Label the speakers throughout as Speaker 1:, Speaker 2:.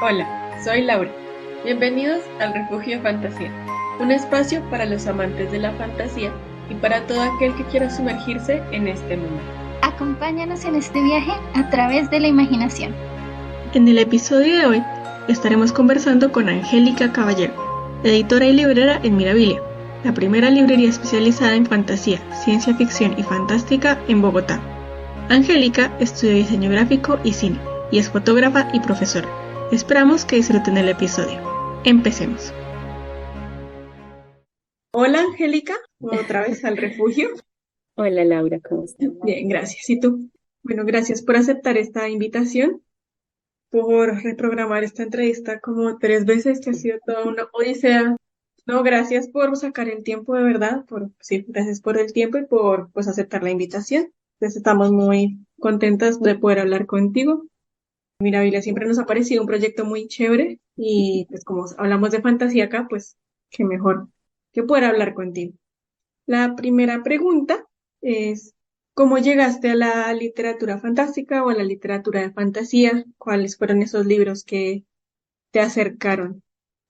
Speaker 1: Hola, soy Laura. Bienvenidos al Refugio Fantasía, un espacio para los amantes de la fantasía y para todo aquel que quiera sumergirse en este mundo.
Speaker 2: Acompáñanos en este viaje a través de la imaginación.
Speaker 1: En el episodio de hoy estaremos conversando con Angélica Caballero, editora y librera en Mirabilia, la primera librería especializada en fantasía, ciencia ficción y fantástica en Bogotá. Angélica estudió diseño gráfico y cine, y es fotógrafa y profesora. Esperamos que disfruten el episodio. Empecemos. Hola Angélica, otra vez al refugio.
Speaker 3: Hola Laura, ¿cómo estás?
Speaker 1: Bien, gracias. ¿Y tú? Bueno, gracias por aceptar esta invitación, por reprogramar esta entrevista como 3 veces, que ha sido toda una odisea. No, gracias por sacar el tiempo, de verdad, sí, gracias por el tiempo y por pues aceptar la invitación. Entonces estamos muy contentas de poder hablar contigo. Mirabilia siempre nos ha parecido un proyecto muy chévere y pues como hablamos de fantasía acá, pues qué mejor que poder hablar contigo. La primera pregunta es, ¿cómo llegaste a la literatura fantástica o a la literatura de fantasía? ¿Cuáles fueron esos libros que te acercaron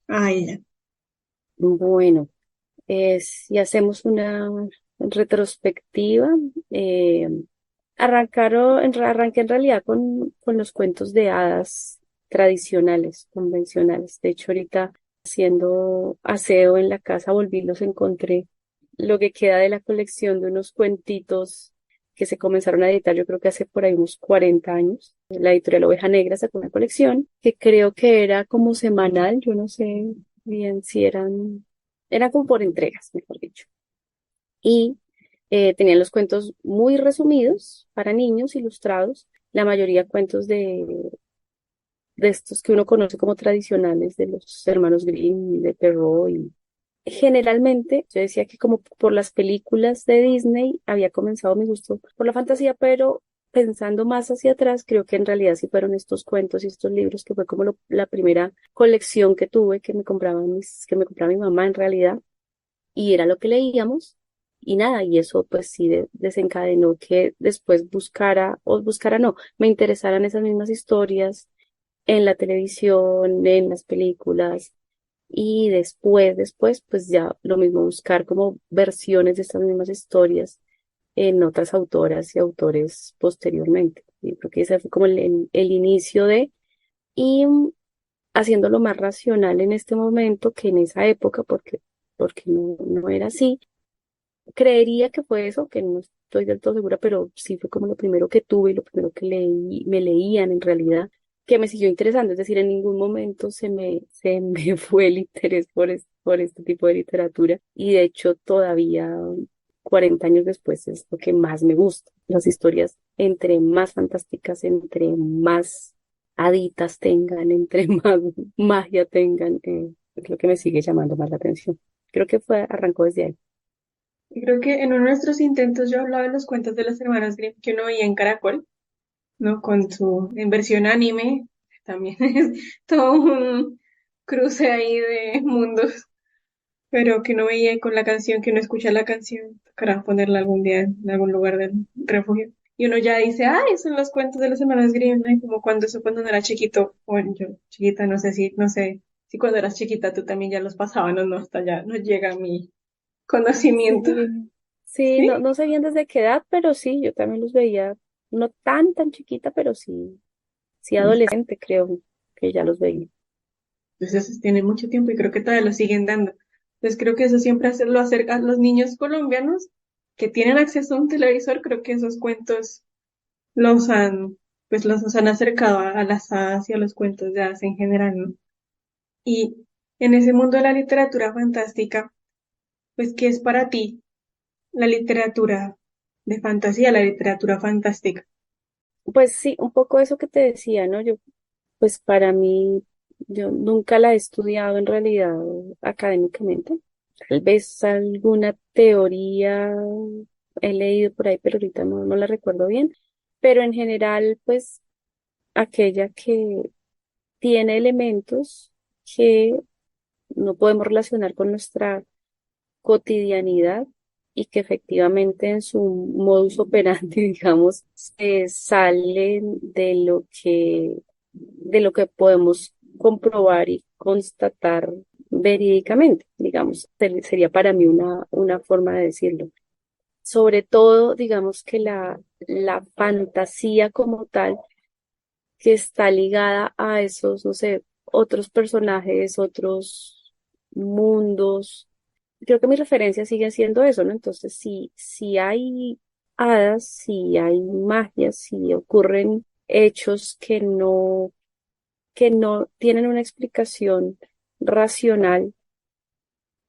Speaker 1: a ella?
Speaker 3: Bueno, si hacemos una retrospectiva, eh, arranqué en realidad con los cuentos de hadas tradicionales, convencionales. De hecho, ahorita haciendo aseo en la casa volví, los encontré lo que queda de la colección de unos cuentitos que se comenzaron a editar, yo creo que hace por ahí unos 40 años. La editorial Oveja Negra sacó una colección que creo que era como semanal, yo no sé bien si eran como por entregas, mejor dicho. Y tenían los cuentos muy resumidos para niños, ilustrados, la mayoría cuentos de estos que uno conoce como tradicionales, de los hermanos Grimm, de Perrault. Y generalmente yo decía que como por las películas de Disney había comenzado mi gusto por la fantasía, pero pensando más hacia atrás, creo que en realidad sí fueron estos cuentos y estos libros que fue como la primera colección que tuve, que me compraba mi mamá en realidad, y era lo que leíamos. Y nada, y eso pues sí desencadenó que después buscara no, me interesaran esas mismas historias en la televisión, en las películas, y después, pues ya lo mismo, buscar como versiones de estas mismas historias en otras autoras y autores posteriormente. Y creo que ese fue como el inicio y haciéndolo más racional en este momento que en esa época, porque no era así. Creería que fue eso, que no estoy del todo segura, pero sí fue como lo primero que tuve y lo primero que me leían en realidad, que me siguió interesando. Es decir, en ningún momento se me fue el interés por este tipo de literatura. Y de hecho, todavía 40 años después es lo que más me gusta. Las historias, entre más fantásticas, entre más haditas tengan, entre más magia tengan, es lo que me sigue llamando más la atención. Creo que arrancó desde ahí.
Speaker 1: Y creo que en uno de nuestros intentos yo hablaba de los cuentos de las hermanas Grimm que uno veía en Caracol, ¿no? Con su en versión anime, también es todo un cruce ahí de mundos, pero que no veía con la canción, que uno escucha la canción, para ponerla algún día en algún lugar del refugio. Y uno ya dice, ah, esos son los cuentos de las hermanas Grimm, ¿no? Y como cuando uno era chiquito, bueno, yo chiquita, no sé si cuando eras chiquita tú también ya los pasaban o no, hasta ya no llega mi conocimiento.
Speaker 3: Sí, sí,
Speaker 1: ¿Sí?
Speaker 3: no sé bien desde qué edad, pero sí, yo también los veía, no tan chiquita, pero sí adolescente, creo que ya los veía.
Speaker 1: Entonces eso tiene mucho tiempo y creo que todavía lo siguen dando. Entonces creo que eso siempre lo acerca a los niños colombianos que tienen acceso a un televisor, creo que esos cuentos los han, pues los han acercado a las hadas y a los cuentos de hadas en general, ¿no? Y en ese mundo de la literatura fantástica, pues, ¿qué es para ti la literatura de fantasía, la literatura fantástica?
Speaker 3: Pues sí, un poco eso que te decía, ¿no? Pues para mí, yo nunca la he estudiado en realidad académicamente. Tal vez alguna teoría he leído por ahí, pero ahorita no la recuerdo bien. Pero en general, pues aquella que tiene elementos que no podemos relacionar con nuestra cotidianidad y que efectivamente en su modus operandi, digamos, se salen de lo que podemos comprobar y constatar verídicamente, digamos, sería para mí una forma de decirlo. Sobre todo, digamos que la fantasía como tal, que está ligada a esos, no sé, otros personajes, otros mundos. Creo que mis referencias siguen siendo eso, ¿no? Entonces, si hay hadas, si hay magia, si ocurren hechos que no tienen una explicación racional,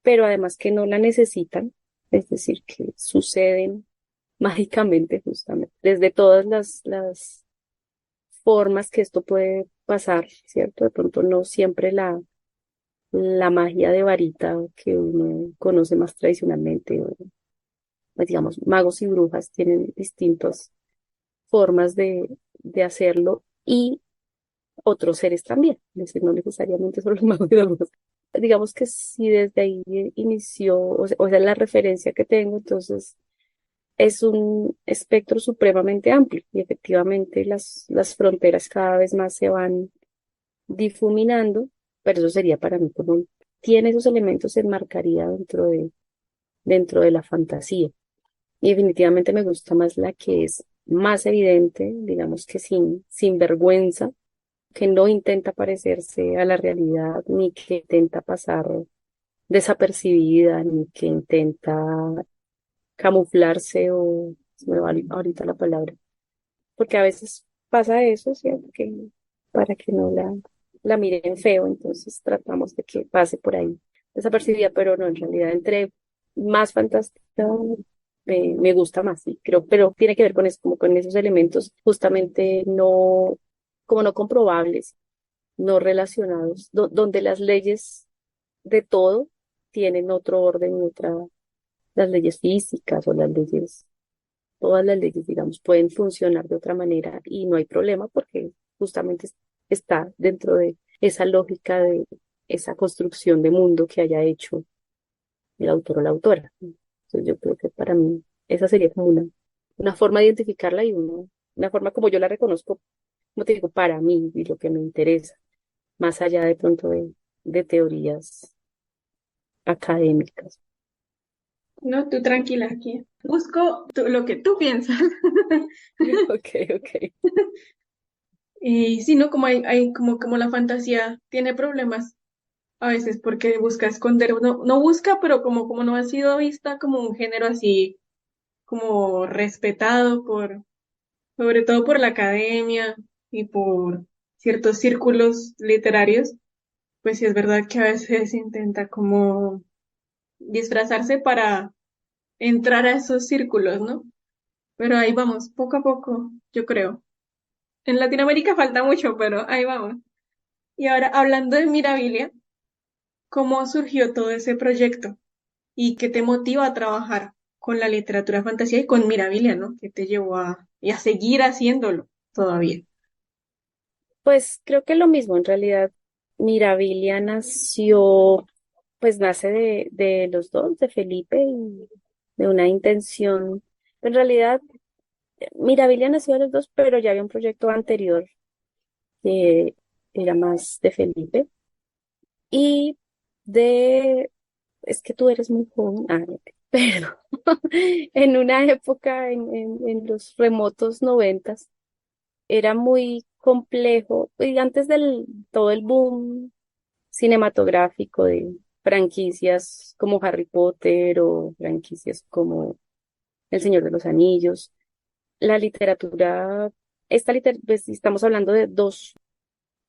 Speaker 3: pero además que no la necesitan, es decir, que suceden mágicamente justamente, desde todas las formas que esto puede pasar, ¿cierto? De pronto no siempre la magia de varita que uno conoce más tradicionalmente, o pues, digamos, magos y brujas tienen distintas formas de hacerlo y otros seres también, es decir, no necesariamente solo los magos y las brujas. Digamos que si desde ahí inició, o sea, la referencia que tengo, entonces es un espectro supremamente amplio y efectivamente las fronteras cada vez más se van difuminando, pero eso sería para mí como tiene esos elementos, se enmarcaría dentro de la fantasía. Y definitivamente me gusta más la que es más evidente, digamos que sin vergüenza, que no intenta parecerse a la realidad, ni que intenta pasar desapercibida, ni que intenta camuflarse o se me va ahorita la palabra, porque a veces pasa eso, ¿cierto? Que para que no la miren feo, entonces tratamos de que pase por ahí desapercibida, pero no, en realidad entre más fantástica me gusta más, sí, creo, pero tiene que ver con eso, como con esos elementos justamente no, como no comprobables, no relacionados, donde las leyes de todo tienen otro orden, las leyes físicas o las leyes, todas las leyes, digamos, pueden funcionar de otra manera y no hay problema porque justamente está dentro de esa lógica de esa construcción de mundo que haya hecho el autor o la autora. Entonces yo creo que para mí esa sería como una forma de identificarla y una forma como yo la reconozco, como te digo, para mí y lo que me interesa, más allá de pronto de teorías académicas.
Speaker 1: No, tú tranquila aquí. Busco lo que tú piensas.
Speaker 3: Ok, ok.
Speaker 1: Y sí, ¿no? Como hay como la fantasía tiene problemas a veces porque busca esconder, no busca, pero como no ha sido vista como un género así como respetado sobre todo por la academia y por ciertos círculos literarios, pues sí es verdad que a veces intenta como disfrazarse para entrar a esos círculos, ¿no? Pero ahí vamos, poco a poco, yo creo. En Latinoamérica falta mucho, pero ahí vamos. Y ahora, hablando de Mirabilia, ¿cómo surgió todo ese proyecto? ¿Y qué te motiva a trabajar con la literatura fantasía y con Mirabilia, ¿no? ¿Qué te llevó y a seguir haciéndolo todavía?
Speaker 3: Pues creo que lo mismo, en realidad, Mirabilia nació, pues nace de los dos, de Felipe y de una intención. En realidad, Mirabilia nació de los dos, pero ya había un proyecto anterior que era más de Felipe. Y es que tú eres muy joven, pero en una época, en los remotos noventas, era muy complejo, y antes del todo el boom cinematográfico de franquicias como Harry Potter o franquicias como El Señor de los Anillos, la literatura, pues, estamos hablando de dos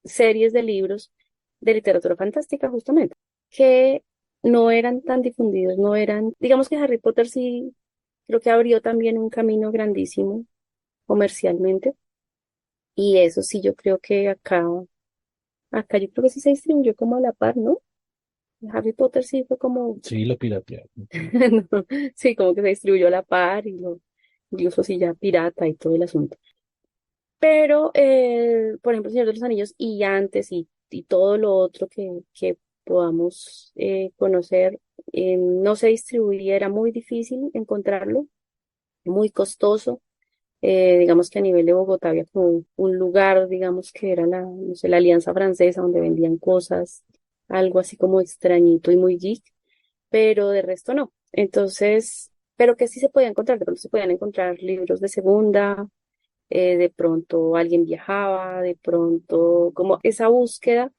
Speaker 3: series de libros de literatura fantástica justamente, que no eran tan difundidos, no eran, digamos que Harry Potter sí creo que abrió también un camino grandísimo comercialmente, y eso sí yo creo que acá yo creo que sí se distribuyó como a la par, ¿no? Harry Potter sí fue como,
Speaker 4: Sí, lo piratearon.
Speaker 3: no, sí, como que se distribuyó a la par y incluso sí ya pirata y todo el asunto. Pero, por ejemplo, El Señor de los Anillos y antes y todo lo otro que podamos conocer, no se distribuía, era muy difícil encontrarlo, muy costoso. Digamos que a nivel de Bogotá había como un lugar, digamos que era la, no sé, la Alianza Francesa, donde vendían cosas, algo así como extrañito y muy geek, pero de resto no. Entonces, pero que sí se podía encontrar, de pronto se podían encontrar libros de segunda, de pronto alguien viajaba, de pronto, como esa búsqueda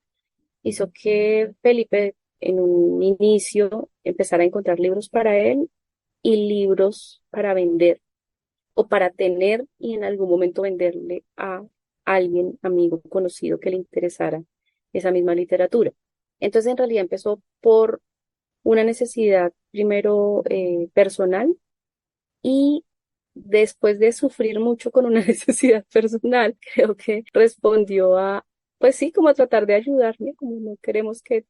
Speaker 3: hizo que Felipe en un inicio empezara a encontrar libros para él y libros para vender o para tener y en algún momento venderle a alguien, amigo, conocido que le interesara esa misma literatura. Entonces, en realidad empezó por una necesidad primero personal y después de sufrir mucho con una necesidad personal, creo que respondió a, pues sí, como a tratar de ayudarme, como no queremos que,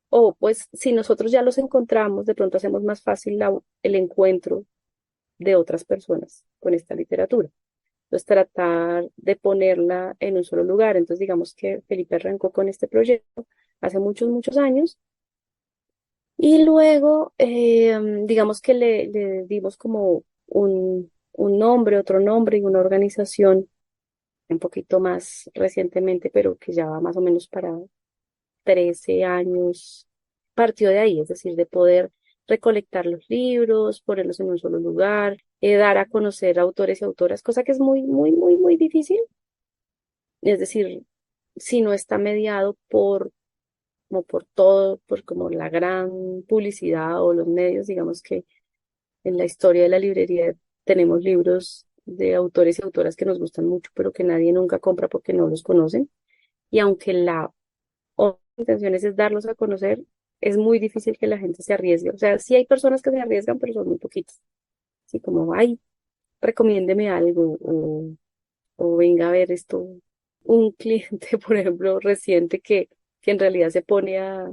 Speaker 3: o pues si nosotros ya los encontramos, de pronto hacemos más fácil el encuentro de otras personas con esta literatura. Entonces, tratar de ponerla en un solo lugar. Entonces, digamos que Felipe arrancó con este proyecto hace muchos, muchos años y luego, digamos que le dimos como un nombre, otro nombre y una organización un poquito más recientemente, pero que ya va más o menos para 13 años. Partió de ahí, es decir, de poder recolectar los libros, ponerlos en un solo lugar, dar a conocer autores y autoras, cosa que es muy, muy, muy, muy difícil. Es decir, si no está mediado por, como por todo, por como la gran publicidad o los medios, digamos que en la historia de la librería tenemos libros de autores y autoras que nos gustan mucho, pero que nadie nunca compra porque no los conocen. Y aunque la intención es darlos a conocer, es muy difícil que la gente se arriesgue. O sea, sí hay personas que se arriesgan, pero son muy poquitas. Así como, ay, recomiéndeme algo o venga a ver esto. Un cliente, por ejemplo, reciente que en realidad se pone a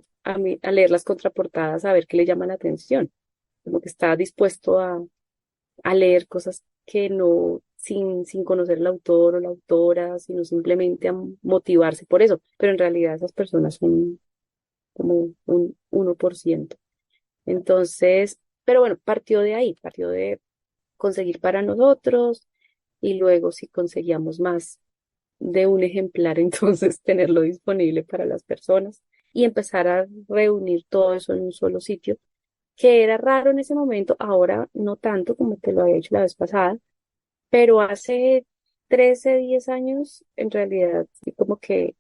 Speaker 3: leer las contraportadas a ver qué le llama la atención, como que está dispuesto a leer cosas que no, sin conocer el autor o la autora, sino simplemente a motivarse por eso. Pero en realidad esas personas son como un 1%. Entonces, pero bueno, partió de ahí, partió de conseguir para nosotros y luego si conseguíamos más de un ejemplar, entonces tenerlo disponible para las personas y empezar a reunir todo eso en un solo sitio, que era raro en ese momento, ahora no tanto como te lo había hecho la vez pasada, pero hace 13 10 años en realidad sí como que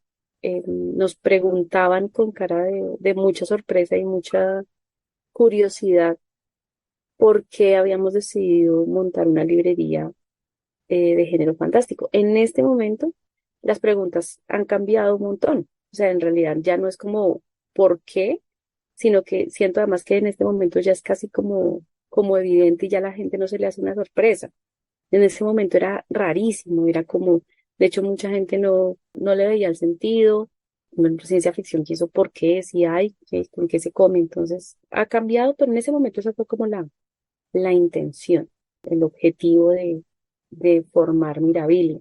Speaker 3: nos preguntaban con cara de mucha sorpresa y mucha curiosidad por qué habíamos decidido montar una librería de género fantástico. En este momento, las preguntas han cambiado un montón. O sea, en realidad ya no es como ¿por qué? Sino que siento además que en este momento ya es casi como evidente y ya a la gente no se le hace una sorpresa. En ese momento era rarísimo, era como, de hecho mucha gente no le veía el sentido. Bueno, ciencia ficción quiso por qué, si hay, con qué se come. Entonces ha cambiado, pero en ese momento esa fue como la intención, el objetivo de formar Mirabilia.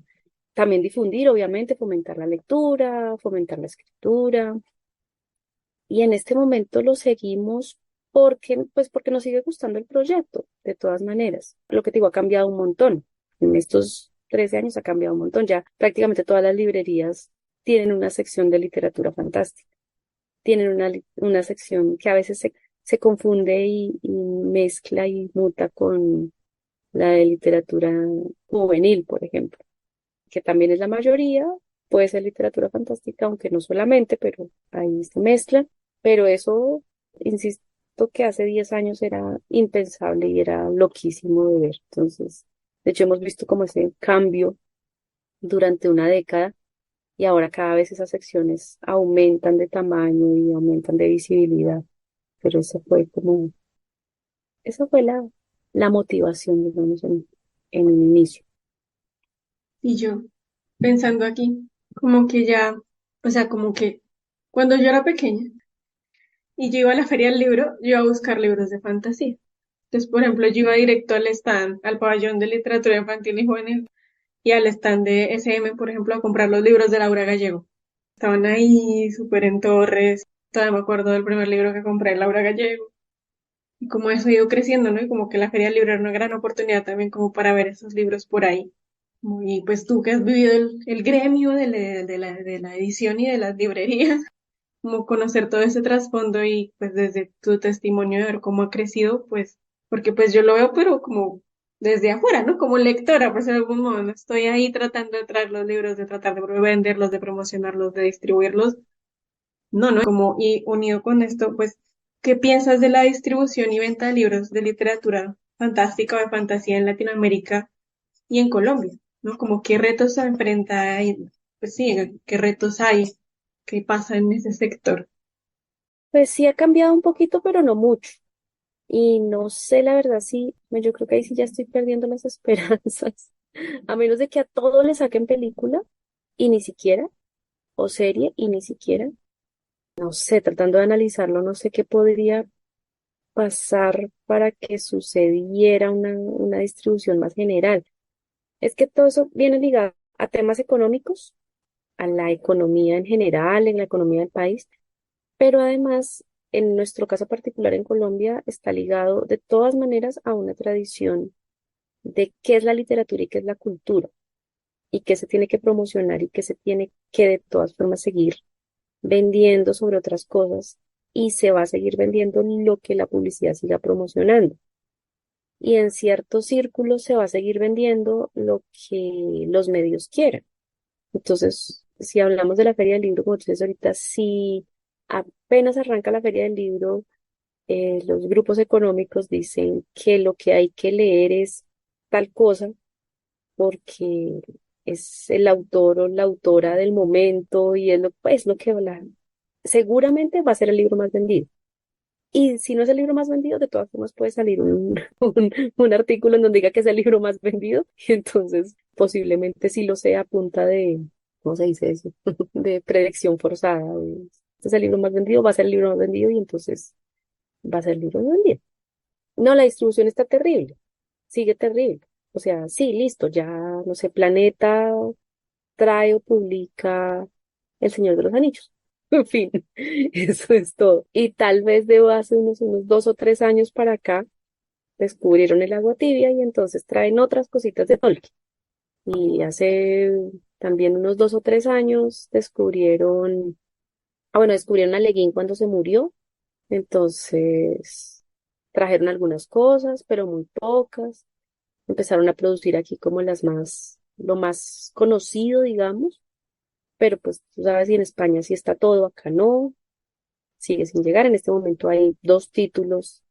Speaker 3: También difundir, obviamente, fomentar la lectura, fomentar la escritura. Y en este momento lo seguimos porque nos sigue gustando el proyecto, de todas maneras. Lo que te digo, ha cambiado un montón. En estos 13 años ha cambiado un montón. Ya prácticamente todas las librerías tienen una sección de literatura fantástica. Tienen una sección que a veces se confunde y mezcla y muta con la de literatura juvenil, por ejemplo, que también es la mayoría, puede ser literatura fantástica, aunque no solamente, pero ahí se mezclan. Pero eso, insisto, que hace 10 años era impensable y era loquísimo de ver. Entonces, de hecho, hemos visto como ese cambio durante una década y ahora cada vez esas secciones aumentan de tamaño y aumentan de visibilidad. Pero esa fue la motivación, digamos, en un inicio.
Speaker 1: Y yo, pensando aquí, como que ya, o sea, como que cuando yo era pequeña y yo iba a la feria del libro, yo iba a buscar libros de fantasía. Entonces, por ejemplo, yo iba directo al stand, al pabellón de literatura infantil y juvenil y al stand de SM, por ejemplo, a comprar los libros de Laura Gallego. Estaban ahí, súper en Torres. Todavía me acuerdo del primer libro que compré, Laura Gallego. Y como eso ha ido creciendo, ¿no? Y como que la feria del libro era una gran oportunidad también como para ver esos libros por ahí. Y pues tú que has vivido el gremio de la edición y de las librerías, como conocer todo ese trasfondo y pues desde tu testimonio de ver cómo ha crecido, pues, porque pues yo lo veo, pero como desde afuera, ¿no? Como lectora, pues de algún modo, no estoy ahí tratando de traer los libros, de tratar de venderlos, de promocionarlos, de distribuirlos, no, no, como y unido con esto, pues, ¿qué piensas de la distribución y venta de libros de literatura fantástica o de fantasía en Latinoamérica y en Colombia? ¿No? Como qué retos se enfrenta y, pues sí, qué retos hay, qué pasa en ese sector.
Speaker 3: Pues sí ha cambiado un poquito, pero no mucho. Y no sé, la verdad, sí, bueno, yo creo que ahí sí ya estoy perdiendo las esperanzas. A menos de que a todo le saquen película y ni siquiera, o serie y ni siquiera, no sé, tratando de analizarlo, no sé qué podría pasar para que sucediera una distribución más general. Es que todo eso viene ligado a temas económicos, a la economía en general, en la economía del país, pero además, en nuestro caso particular en Colombia, está ligado de todas maneras a una tradición de qué es la literatura y qué es la cultura, y qué se tiene que promocionar y qué se tiene que de todas formas seguir vendiendo sobre otras cosas, y se va a seguir vendiendo lo que la publicidad siga promocionando. Y en ciertos círculos se va a seguir vendiendo lo que los medios quieran. Entonces, si hablamos de la Feria del Libro, como tú dices ahorita, si apenas arranca la Feria del Libro, los grupos económicos dicen que lo que hay que leer es tal cosa porque es el autor o la autora del momento y es lo que hablan. Seguramente va a ser el libro más vendido. Y si no es el libro más vendido, de todas formas puede salir un artículo en donde diga que es el libro más vendido. Y entonces posiblemente sí lo sea a punta de, ¿cómo se dice eso? De predicción forzada. Este es el libro más vendido, va a ser el libro más vendido y entonces va a ser el libro más vendido. No, la distribución está terrible, sigue terrible. O sea, sí, listo, ya, no sé, Planeta trae o publica El Señor de los Anillos. En fin, eso es todo. Y tal vez de hace unos 2 o 3 años para acá descubrieron el agua tibia y entonces traen otras cositas de Tolkien. Y hace también unos 2 o 3 años descubrieron a Le Guin cuando se murió. Entonces trajeron algunas cosas, pero muy pocas. Empezaron a producir aquí como lo más conocido, digamos, pero pues tú sabes, y en España sí está todo, acá no, sigue sin llegar. En este momento hay 2 títulos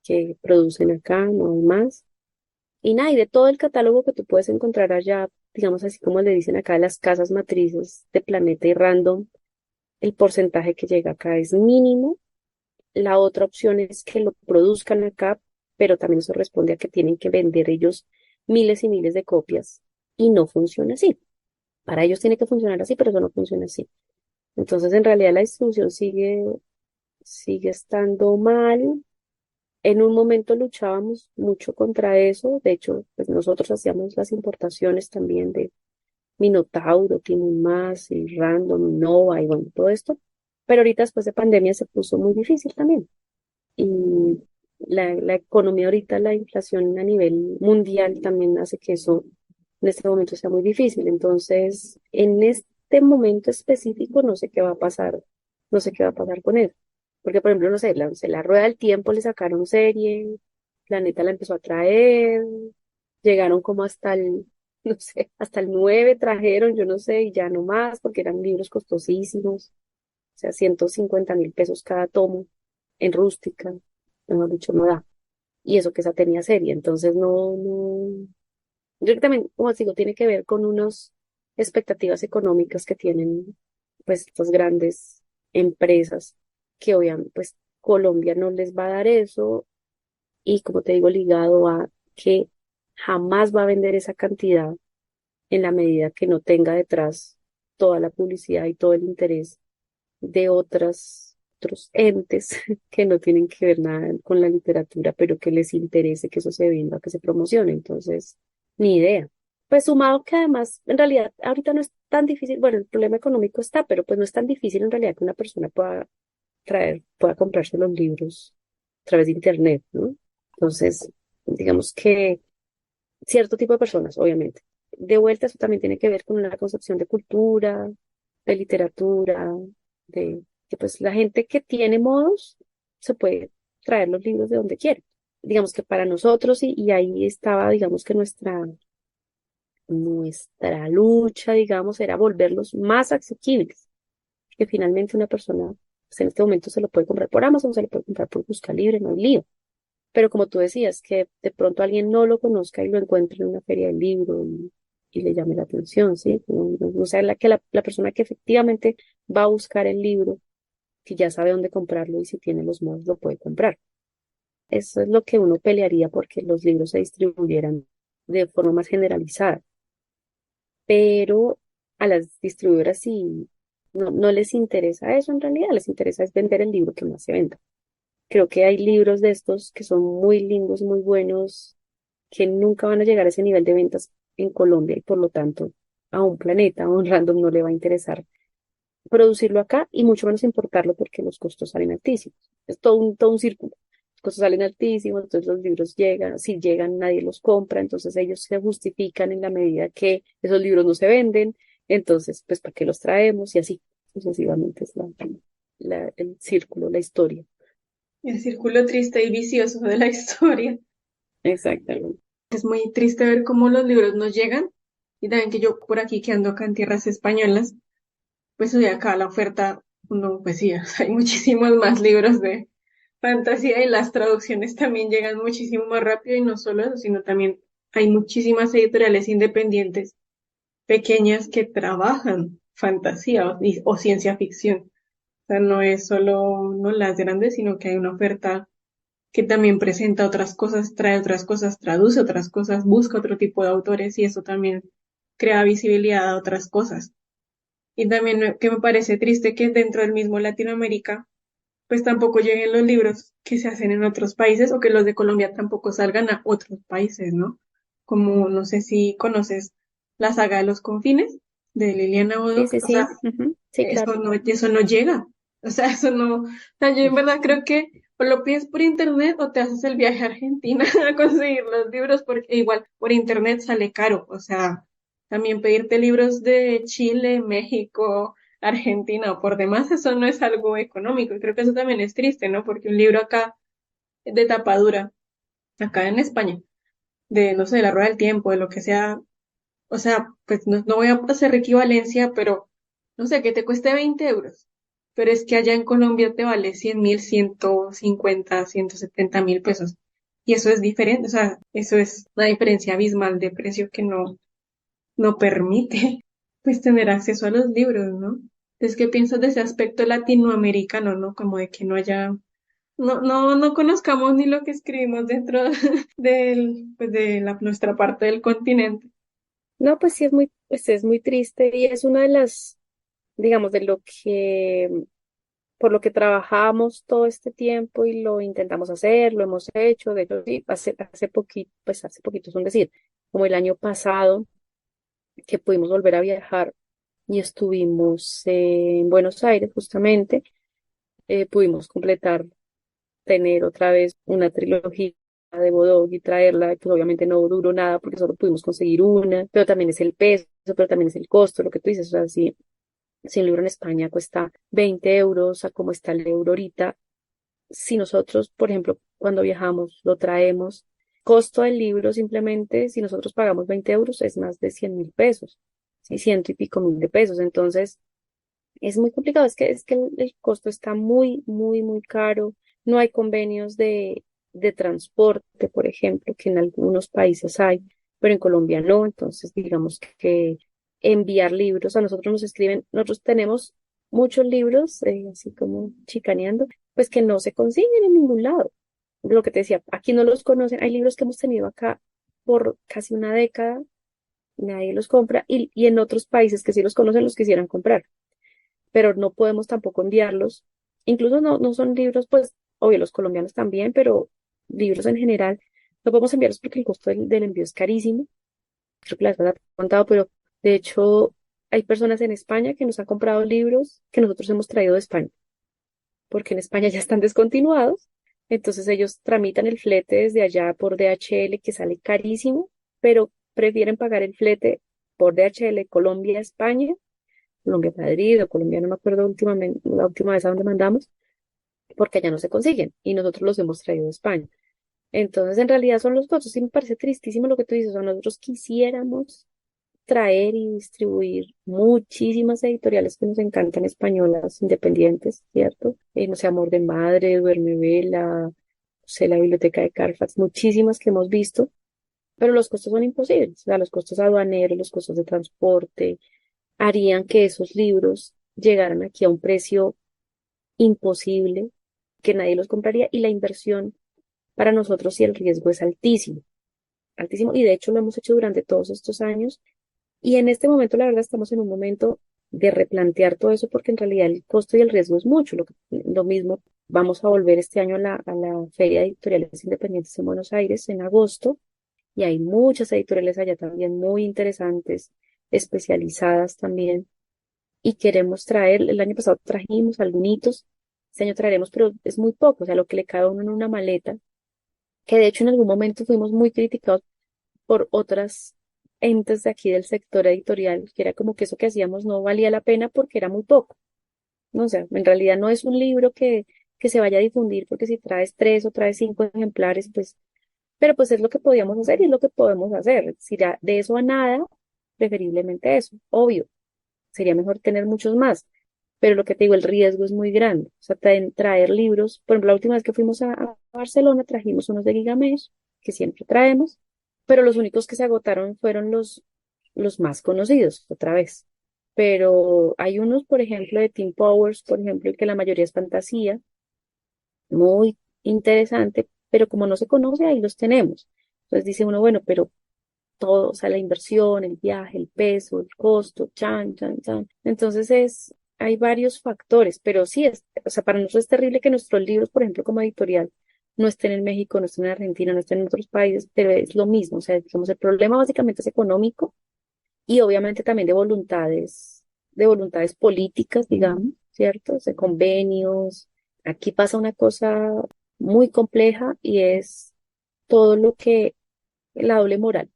Speaker 3: que producen acá, no hay más. Y nada, y de todo el catálogo que tú puedes encontrar allá, digamos así como le dicen acá, las casas matrices de Planeta y Random, el porcentaje que llega acá es mínimo. La otra opción es que lo produzcan acá, pero también eso responde a que tienen que vender ellos miles y miles de copias y no funciona así. Para ellos tiene que funcionar así, pero eso no funciona así. Entonces, en realidad la distribución sigue estando mal. En un momento luchábamos mucho contra eso. De hecho, pues nosotros hacíamos las importaciones también de Minotauro, Timun Más y Random, Nova y bueno, todo esto. Pero ahorita después de pandemia se puso muy difícil también. Y la economía ahorita, la inflación a nivel mundial también hace que eso en este momento sea muy difícil. Entonces, en este momento específico no sé qué va a pasar, no sé qué va a pasar con él. Porque, por ejemplo, no sé, la Rueda del Tiempo le sacaron serie, Planeta la empezó a traer, llegaron como hasta el, no sé, hasta el 9 trajeron, yo no sé, y ya no más, porque eran libros costosísimos, o sea, 150.000 pesos cada tomo en rústica, mejor dicho, no da. Y eso que esa tenía serie, entonces no. Yo creo que también, como os digo, tiene que ver con unas expectativas económicas que tienen, pues, estas grandes empresas, que obviamente, pues, Colombia no les va a dar eso, y como te digo, ligado a que jamás va a vender esa cantidad en la medida que no tenga detrás toda la publicidad y todo el interés de otros entes que no tienen que ver nada con la literatura, pero que les interese que eso se venda, que se promocione. Entonces, ni idea. Pues sumado que además, en realidad, ahorita no es tan difícil, bueno, el problema económico está, pero pues no es tan difícil en realidad que una persona pueda comprarse los libros a través de internet, ¿no? Entonces, digamos que cierto tipo de personas, obviamente. de vuelta eso también tiene que ver con una concepción de cultura, de literatura, de que pues la gente que tiene modos se puede traer los libros de donde quiere. Digamos que para nosotros, y ahí estaba, digamos que nuestra lucha, digamos, era volverlos más asequibles, que finalmente una persona, pues en este momento se lo puede comprar por Amazon, se lo puede comprar por Busca Libre, no hay lío. Pero como tú decías, que de pronto alguien no lo conozca y lo encuentre en una feria del libro y le llame la atención, ¿sí? No sea la persona que efectivamente va a buscar el libro, que ya sabe dónde comprarlo y si tiene los modos lo puede comprar. Eso es lo que uno pelearía porque los libros se distribuyeran de forma más generalizada. Pero a las distribuidoras sí no les interesa eso en realidad, les interesa es vender el libro que más se venda. Creo que hay libros de estos que son muy lindos, muy buenos, que nunca van a llegar a ese nivel de ventas en Colombia y por lo tanto a un planeta, a un random no le va a interesar producirlo acá y mucho menos importarlo porque los costos salen altísimos. Es todo un círculo. Los costos salen altísimos, entonces los libros llegan, si llegan nadie los compra, entonces ellos se justifican en la medida que esos libros no se venden, entonces pues ¿para qué los traemos? Y así sucesivamente es el círculo, la historia.
Speaker 1: El círculo triste y vicioso de la historia.
Speaker 3: Exactamente.
Speaker 1: Es muy triste ver cómo los libros nos llegan y también que yo por aquí que ando acá en tierras españolas, pues hoy acá la oferta, uno, pues sí, o sea, hay muchísimos más libros de fantasía y las traducciones también llegan muchísimo más rápido y no solo eso, sino también hay muchísimas editoriales independientes pequeñas que trabajan fantasía o ciencia ficción. O sea, no es solo no las grandes, sino que hay una oferta que también presenta otras cosas, trae otras cosas, traduce otras cosas, busca otro tipo de autores y eso también crea visibilidad a otras cosas. Y también que me parece triste que dentro del mismo Latinoamérica, pues tampoco lleguen los libros que se hacen en otros países o que los de Colombia tampoco salgan a otros países, ¿no? Como no sé si conoces la saga de los confines de Liliana
Speaker 3: Sí,
Speaker 1: Bodoc,
Speaker 3: sí,
Speaker 1: o sea,
Speaker 3: sí. Ujú. Sí, claro.
Speaker 1: eso no llega. O sea, eso no, o sea, yo en verdad creo que o lo pides por internet o te haces el viaje a Argentina a conseguir los libros porque igual por internet sale caro. O sea, también pedirte libros de Chile, México, Argentina o por demás, eso no es algo económico. Y creo que eso también es triste, ¿no? Porque un libro acá de tapa dura, acá en España, de, no sé, de la Rueda del Tiempo, de lo que sea, o sea, pues no voy a hacer equivalencia, pero no sé, que te cueste 20 euros. Pero es que allá en Colombia te vale 100.000, 150, 170.000 pesos. Y eso es diferente, o sea, eso es una diferencia abismal de precio que no permite, pues, tener acceso a los libros, ¿no? Entonces, ¿qué piensas de ese aspecto latinoamericano, ¿no? Como de que no haya, no conozcamos ni lo que escribimos dentro pues, de nuestra parte del continente.
Speaker 3: No, pues sí pues es muy triste y es una de las, digamos, de lo que, por lo que trabajamos todo este tiempo y lo intentamos hacer, lo hemos hecho, de hecho, sí, hace poquito, pues hace poquito es un decir, como el año pasado, que pudimos volver a viajar y estuvimos en Buenos Aires justamente, pudimos completar, tener otra vez una trilogía de Bodog y traerla, y pues obviamente no duró nada porque solo pudimos conseguir una, pero también es el peso, pero también es el costo, lo que tú dices, o sea, si un libro en España cuesta 20 euros a como está el euro ahorita, si nosotros, por ejemplo, cuando viajamos, lo traemos, costo del libro simplemente, si nosotros pagamos 20 euros, es más de 100.000 pesos, ¿sí? Ciento y pico mil de pesos. Entonces, es muy complicado, es que el costo está muy, muy, muy caro. No hay convenios de transporte, por ejemplo, que en algunos países hay, pero en Colombia no. Entonces, digamos que enviar libros, a nosotros nos escriben, nosotros tenemos muchos libros, así como chicaneando, pues que no se consiguen en ningún lado. Lo que te decía, aquí no los conocen. Hay libros que hemos tenido acá por casi una década, nadie los compra, y en otros países que sí los conocen los quisieran comprar, pero no podemos tampoco enviarlos. Incluso no son libros, pues, obvio, los colombianos también, pero libros en general, no podemos enviarlos porque el costo del envío es carísimo. Creo que las he contado, pero de hecho hay personas en España que nos han comprado libros que nosotros hemos traído de España, porque en España ya están descontinuados. Entonces ellos tramitan el flete desde allá por DHL, que sale carísimo, pero prefieren pagar el flete por DHL Colombia, España, Colombia, Madrid o Colombia, no me acuerdo últimamente, la última vez a dónde mandamos, porque allá no se consiguen y nosotros los hemos traído de España. Entonces, en realidad son los costos. Sí me parece tristísimo lo que tú dices. O sea, nosotros quisiéramos traer y distribuir muchísimas editoriales que nos encantan españolas, independientes, ¿cierto? No sé, Amor de Madre, Duerme Vela, no sé, la Biblioteca de Carfax, muchísimas que hemos visto, pero los costos son imposibles. O sea, los costos aduaneros, los costos de transporte, harían que esos libros llegaran aquí a un precio imposible, que nadie los compraría, y la inversión para nosotros sí el riesgo es altísimo, altísimo, y de hecho lo hemos hecho durante todos estos años, y en este momento la verdad estamos en un momento de replantear todo eso porque en realidad el costo y el riesgo es mucho, lo mismo, vamos a volver este año a la Feria de Editoriales Independientes en Buenos Aires en agosto, y hay muchas editoriales allá también muy interesantes, especializadas también, y queremos traer, el año pasado trajimos algunitos, este año traeremos, pero es muy poco, o sea, lo que le cae a uno en una maleta, que de hecho en algún momento fuimos muy criticados por otras entes de aquí del sector editorial, que era como que eso que hacíamos no valía la pena porque era muy poco, ¿no? O sea, en realidad no es un libro que se vaya a difundir porque si traes 3 o traes 5 ejemplares, pues, pero pues es lo que podíamos hacer y es lo que podemos hacer. Si de eso a nada, preferiblemente eso, obvio, sería mejor tener muchos más, pero lo que te digo, el riesgo es muy grande. O sea, traer libros, por ejemplo, la última vez que fuimos a Barcelona trajimos unos de Gigamesh, que siempre traemos, pero los únicos que se agotaron fueron los más conocidos, otra vez. Pero hay unos, por ejemplo, de Tim Powers, por ejemplo, que la mayoría es fantasía, muy interesante, pero como no se conoce, ahí los tenemos. Entonces dice uno, bueno, pero todo, o sea, la inversión, el viaje, el peso, el costo, chan, chan, chan. Entonces hay varios factores, pero sí o sea, para nosotros es terrible que nuestros libros, por ejemplo, como editorial, no estén en México, no estén en Argentina, no estén en otros países, pero es lo mismo, o sea, digamos, el problema básicamente es económico y obviamente también de voluntades políticas, digamos, ¿cierto? De convenios. Aquí pasa una cosa muy compleja y es todo lo que la doble moral,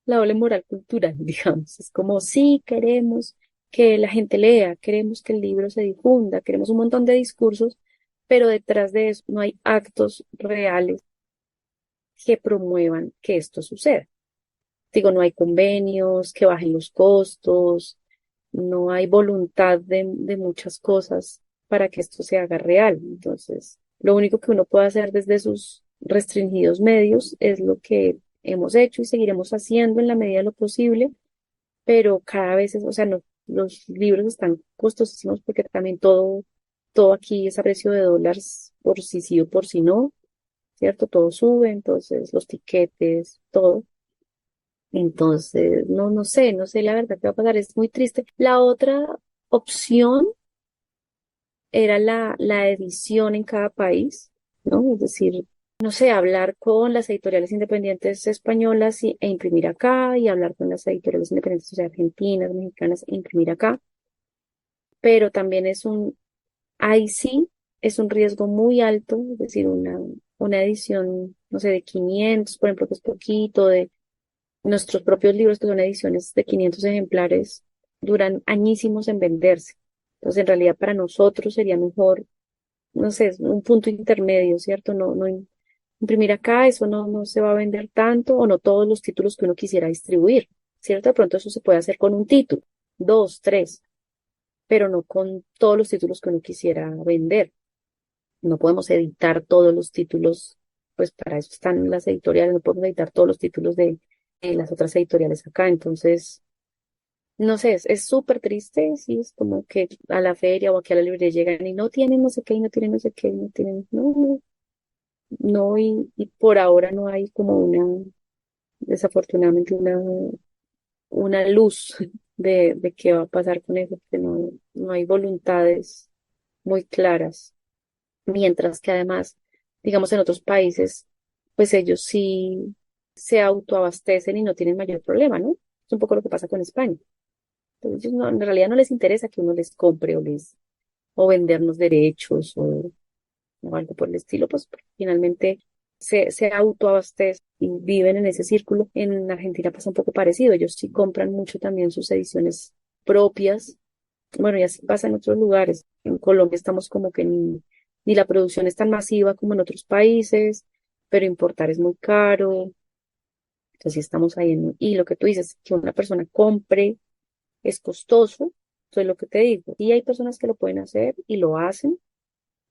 Speaker 3: la doble moral cultural, digamos. Es como, sí, queremos que la gente lea, queremos que el libro se difunda, queremos un montón de discursos, pero detrás de eso no hay actos reales que promuevan que esto suceda. Digo, no hay convenios que bajen los costos, no hay voluntad de muchas cosas para que esto se haga real. Entonces, lo único que uno puede hacer desde sus restringidos medios es lo que hemos hecho y seguiremos haciendo en la medida de lo posible, pero cada vez o sea, no, los libros están costosísimos porque también todo aquí es a precio de dólares por si sí o por si no, ¿cierto? Todo sube, entonces los tiquetes, todo. Entonces, no sé la verdad qué va a pasar, es muy triste. La otra opción era la edición en cada país, ¿no? Es decir, no sé, hablar con las editoriales independientes españolas e imprimir acá, y hablar con las editoriales independientes, o sea, argentinas, mexicanas, e imprimir acá, pero también ahí sí, es un riesgo muy alto, es decir, una edición, no sé, de 500 por ejemplo, que es poquito, de nuestros propios libros, que son ediciones de 500 ejemplares, duran añísimos en venderse. Entonces, en realidad, para nosotros sería mejor, no sé, un punto intermedio, ¿cierto? No imprimir acá, eso no se va a vender tanto, o no todos los títulos que uno quisiera distribuir, ¿cierto? De pronto eso se puede hacer con un título, dos, tres, pero no con todos los títulos que uno quisiera vender. No podemos editar todos los títulos, pues para eso están las editoriales, no podemos editar todos los títulos de las otras editoriales acá. Entonces, no sé, es súper triste, sí, es como que a la feria o aquí a la librería llegan y no tienen no sé qué, y no tienen no sé qué, y no tienen, no, y por ahora no hay como desafortunadamente una luz de qué va a pasar con eso, porque no hay voluntades muy claras. Mientras que además, digamos, en otros países, pues ellos sí se autoabastecen y no tienen mayor problema, ¿no? Es un poco lo que pasa con España. Entonces, ellos en realidad no les interesa que uno les compre o vendernos derechos o algo por el estilo, pues porque finalmente se autoabastecen y viven en ese círculo. En Argentina pasa un poco parecido, ellos sí compran mucho también sus ediciones propias. Bueno, ya sí pasa en otros lugares. En Colombia estamos como que ni la producción es tan masiva como en otros países, pero importar es muy caro. Entonces sí estamos ahí y lo que tú dices, que una persona compre es costoso. Entonces lo que te digo, sí hay personas que lo pueden hacer y lo hacen,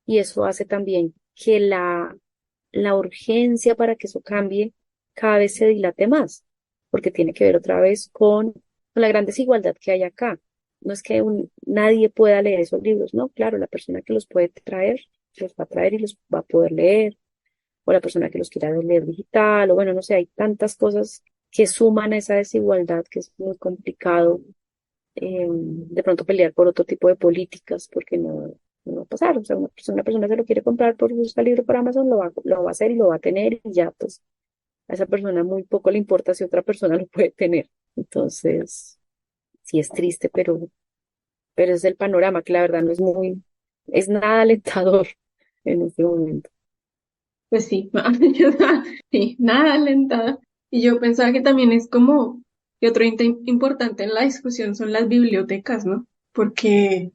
Speaker 3: y eso hace también que la urgencia para que eso cambie cada vez se dilate más, porque tiene que ver otra vez con la gran desigualdad que hay acá. No es que nadie pueda leer esos libros, no, claro, la persona que los puede traer, los va a traer y los va a poder leer, o la persona que los quiera leer digital, o bueno, no sé, hay tantas cosas que suman a esa desigualdad que es muy complicado de pronto pelear por otro tipo de políticas, porque no va a pasar. O sea, una persona se lo quiere comprar por busca libre por Amazon, lo va a hacer y lo va a tener y ya, pues a esa persona muy poco le importa si otra persona lo puede tener. Entonces, sí es triste, pero es el panorama que la verdad no es es nada alentador en este momento.
Speaker 1: Pues sí, sí, nada alentada. Y yo pensaba que también es como, y otro importante en la discusión son las bibliotecas, ¿no? Porque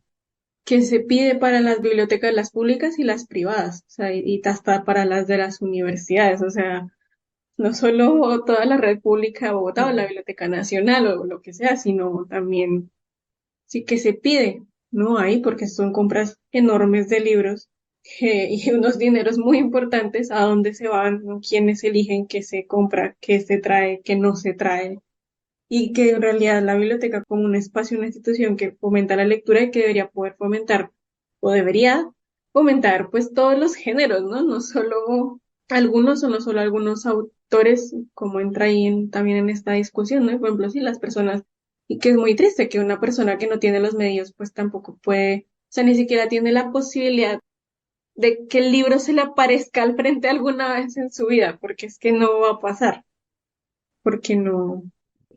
Speaker 1: que se pide para las bibliotecas, las públicas y las privadas, o sea, y hasta para las de las universidades, o sea, no solo toda la red pública de Bogotá o la Biblioteca Nacional o lo que sea, sino también sí que se pide, ¿no? Ahí, porque son compras enormes de libros y unos dineros muy importantes a dónde se van, ¿no? Quiénes eligen qué se compra, qué se trae, qué no se trae. Y que en realidad la biblioteca como un espacio, una institución que fomenta la lectura y que debería poder fomentar o debería fomentar pues todos los géneros, ¿no? No solo algunos o no solo algunos autores, como entra ahí también en esta discusión, ¿no? Por ejemplo, si las personas, y que es muy triste que una persona que no tiene los medios pues tampoco puede, o sea, ni siquiera tiene la posibilidad de que el libro se le aparezca al frente alguna vez en su vida, porque es que no va a pasar, porque no.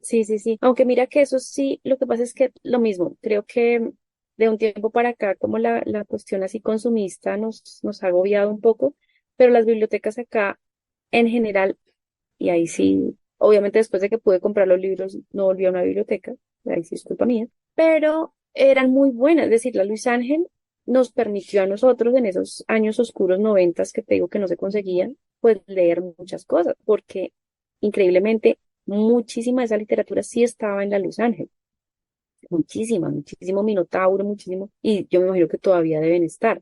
Speaker 3: Sí, sí, sí. Aunque mira que eso sí, lo que pasa es que lo mismo, creo que de un tiempo para acá, como la cuestión así consumista nos ha agobiado un poco, pero las bibliotecas acá en general, y ahí sí, obviamente después de que pude comprar los libros, no volví a una biblioteca, ahí sí es culpa mía, pero eran muy buenas, es decir, la Luis Ángel nos permitió a nosotros en esos años oscuros noventas que te digo que no se conseguían, pues leer muchas cosas, porque increíblemente muchísima de esa literatura sí estaba en la Luz Ángel, muchísima, muchísimo Minotauro, muchísimo, y yo me imagino que todavía deben estar.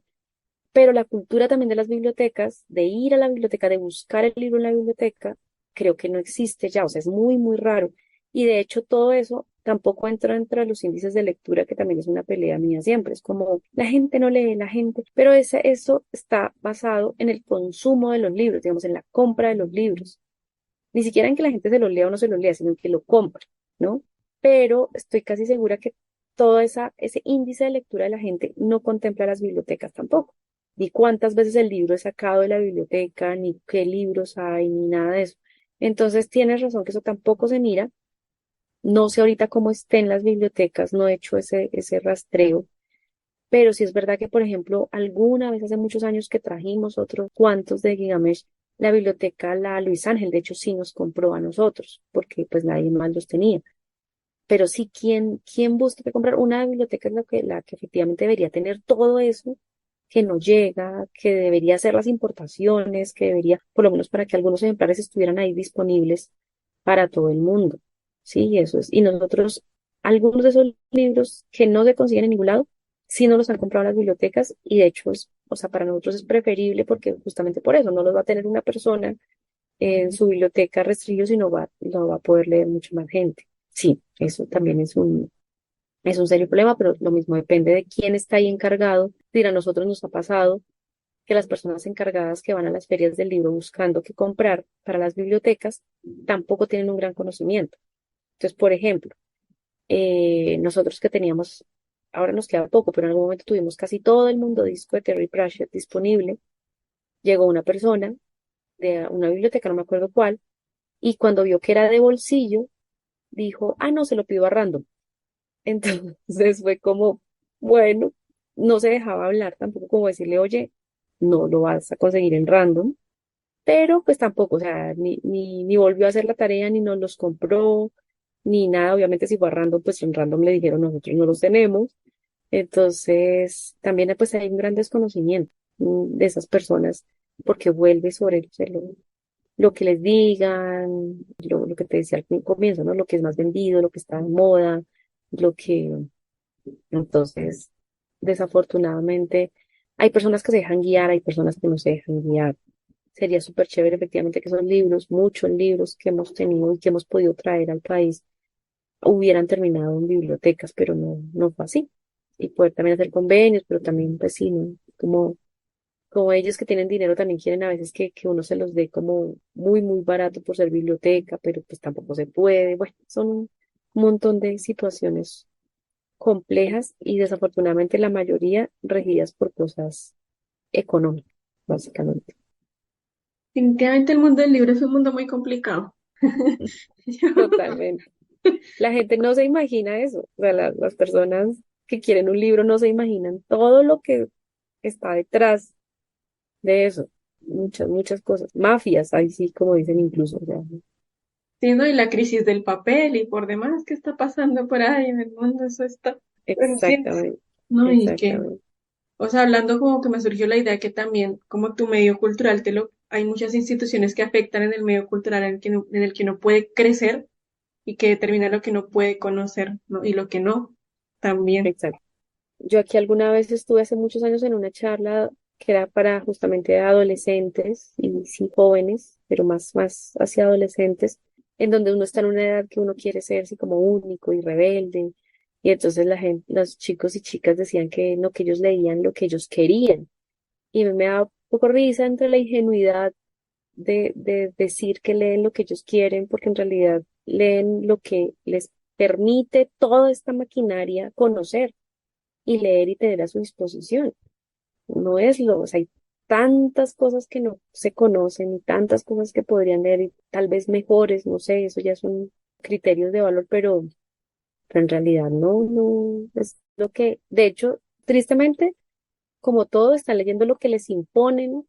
Speaker 3: Pero la cultura también de las bibliotecas, de ir a la biblioteca, de buscar el libro en la biblioteca, creo que no existe ya, o sea, es muy, muy raro. Y de hecho todo eso tampoco entra dentro de los índices de lectura, que también es una pelea mía siempre. Es como, la gente no lee, la gente, pero eso está basado en el consumo de los libros, digamos, en la compra de los libros. Ni siquiera en que la gente se lo lea o no se lo lea, sino en que lo compre, ¿no? Pero estoy casi segura que ese índice de lectura de la gente no contempla las bibliotecas tampoco. Ni cuántas veces el libro es sacado de la biblioteca, ni qué libros hay, ni nada de eso. Entonces tienes razón que eso tampoco se mira. No sé ahorita cómo estén las bibliotecas, no he hecho ese rastreo, pero sí es verdad que, por ejemplo, alguna vez hace muchos años que trajimos otros cuantos de Gigamesh, la biblioteca, la Luis Ángel, de hecho sí nos compró a nosotros, porque pues nadie más los tenía. Pero sí, ¿quién busca que comprar? Una biblioteca es la que efectivamente debería tener todo eso que no llega, que debería hacer las importaciones, que debería, por lo menos para que algunos ejemplares estuvieran ahí disponibles para todo el mundo. Sí, eso es. Y nosotros, algunos de esos libros que no se consiguen en ningún lado, sí nos los han comprado las bibliotecas y de hecho o sea, para nosotros es preferible porque justamente por eso no los va a tener una persona en su biblioteca restringido, sino lo va a poder leer mucho más gente. Sí, eso también es un serio problema, pero lo mismo depende de quién está ahí encargado. Mira, a nosotros nos ha pasado que las personas encargadas que van a las ferias del libro buscando qué comprar para las bibliotecas tampoco tienen un gran conocimiento. Entonces, por ejemplo, nosotros que teníamos, ahora nos queda poco, pero en algún momento tuvimos casi todo el mundo disco de Terry Pratchett disponible. Llegó una persona de una biblioteca, no me acuerdo cuál, y cuando vio que era de bolsillo, dijo, ah, no, se lo pido a random. Entonces fue como, bueno, no se dejaba hablar tampoco como decirle, oye, no lo vas a conseguir en random. pero pues tampoco, o sea, ni volvió a hacer la tarea, ni nos los compró, ni nada. Obviamente si fue a random, pues en random le dijeron nosotros no los tenemos. Entonces, también pues hay un gran desconocimiento de esas personas porque vuelve sobre lo que les digan, lo que te decía al comienzo, ¿no? Lo que es más vendido, lo que está de moda, lo que... Entonces, desafortunadamente, hay personas que se dejan guiar, hay personas que no se dejan guiar. Sería súper chévere efectivamente que esos libros, muchos libros que hemos tenido y que hemos podido traer al país, hubieran terminado en bibliotecas, pero no fue así. Y poder también hacer convenios, pero también, pues sí, ¿no? Como ellos que tienen dinero también quieren a veces que uno se los dé como muy barato por ser biblioteca, pero pues tampoco se puede. Bueno, son un montón de situaciones complejas y desafortunadamente la mayoría regidas por cosas económicas, básicamente.
Speaker 1: Definitivamente el mundo del libro es un mundo muy complicado.
Speaker 3: Totalmente. La gente no se imagina eso. O sea, las personas que quieren un libro no se imaginan todo lo que está detrás de eso. Muchas cosas. Mafias, ahí sí, como dicen incluso. O sea,
Speaker 1: Sí, ¿no? Y la crisis del papel y por demás, ¿qué está pasando por ahí en el mundo? Eso está, pero sí,
Speaker 3: exactamente,
Speaker 1: ¿no? Y que,
Speaker 3: exactamente.
Speaker 1: o sea, hablando como que me surgió la idea que también, como tu medio cultural, hay muchas instituciones que afectan en el medio cultural en el que uno puede crecer y que determina lo que uno puede conocer, ¿no? Y lo que no, también.
Speaker 3: Exacto. Yo aquí alguna vez estuve hace muchos años en una charla que era para justamente adolescentes y sí jóvenes, pero más hacia adolescentes, en donde uno está en una edad que uno quiere ser así como único y rebelde. Y entonces la gente, los chicos y chicas decían que no, que ellos leían lo que ellos querían. Y me da un poco risa entre la ingenuidad de decir que leen lo que ellos quieren, porque en realidad leen lo que les permite toda esta maquinaria conocer y leer y tener a su disposición. No es o sea, hay tantas cosas que no se conocen y tantas cosas que podrían leer y tal vez mejores, no sé, eso ya son criterios de valor, pero en realidad no, es lo que, de hecho, tristemente, como todo, están leyendo lo que les imponen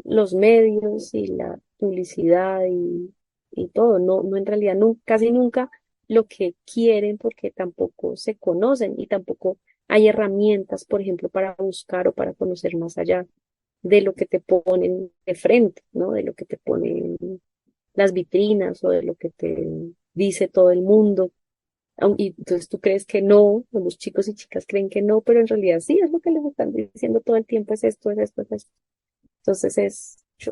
Speaker 3: los medios y la publicidad y todo, no en realidad casi nunca lo que quieren porque tampoco se conocen y tampoco hay herramientas, por ejemplo, para buscar o para conocer más allá de lo que te ponen de frente, ¿no? De lo que te ponen las vitrinas o de lo que te dice todo el mundo. Y entonces tú crees que no, o los chicos y chicas creen que no, pero en realidad sí, es lo que les están diciendo todo el tiempo, es esto, es esto, es esto. Entonces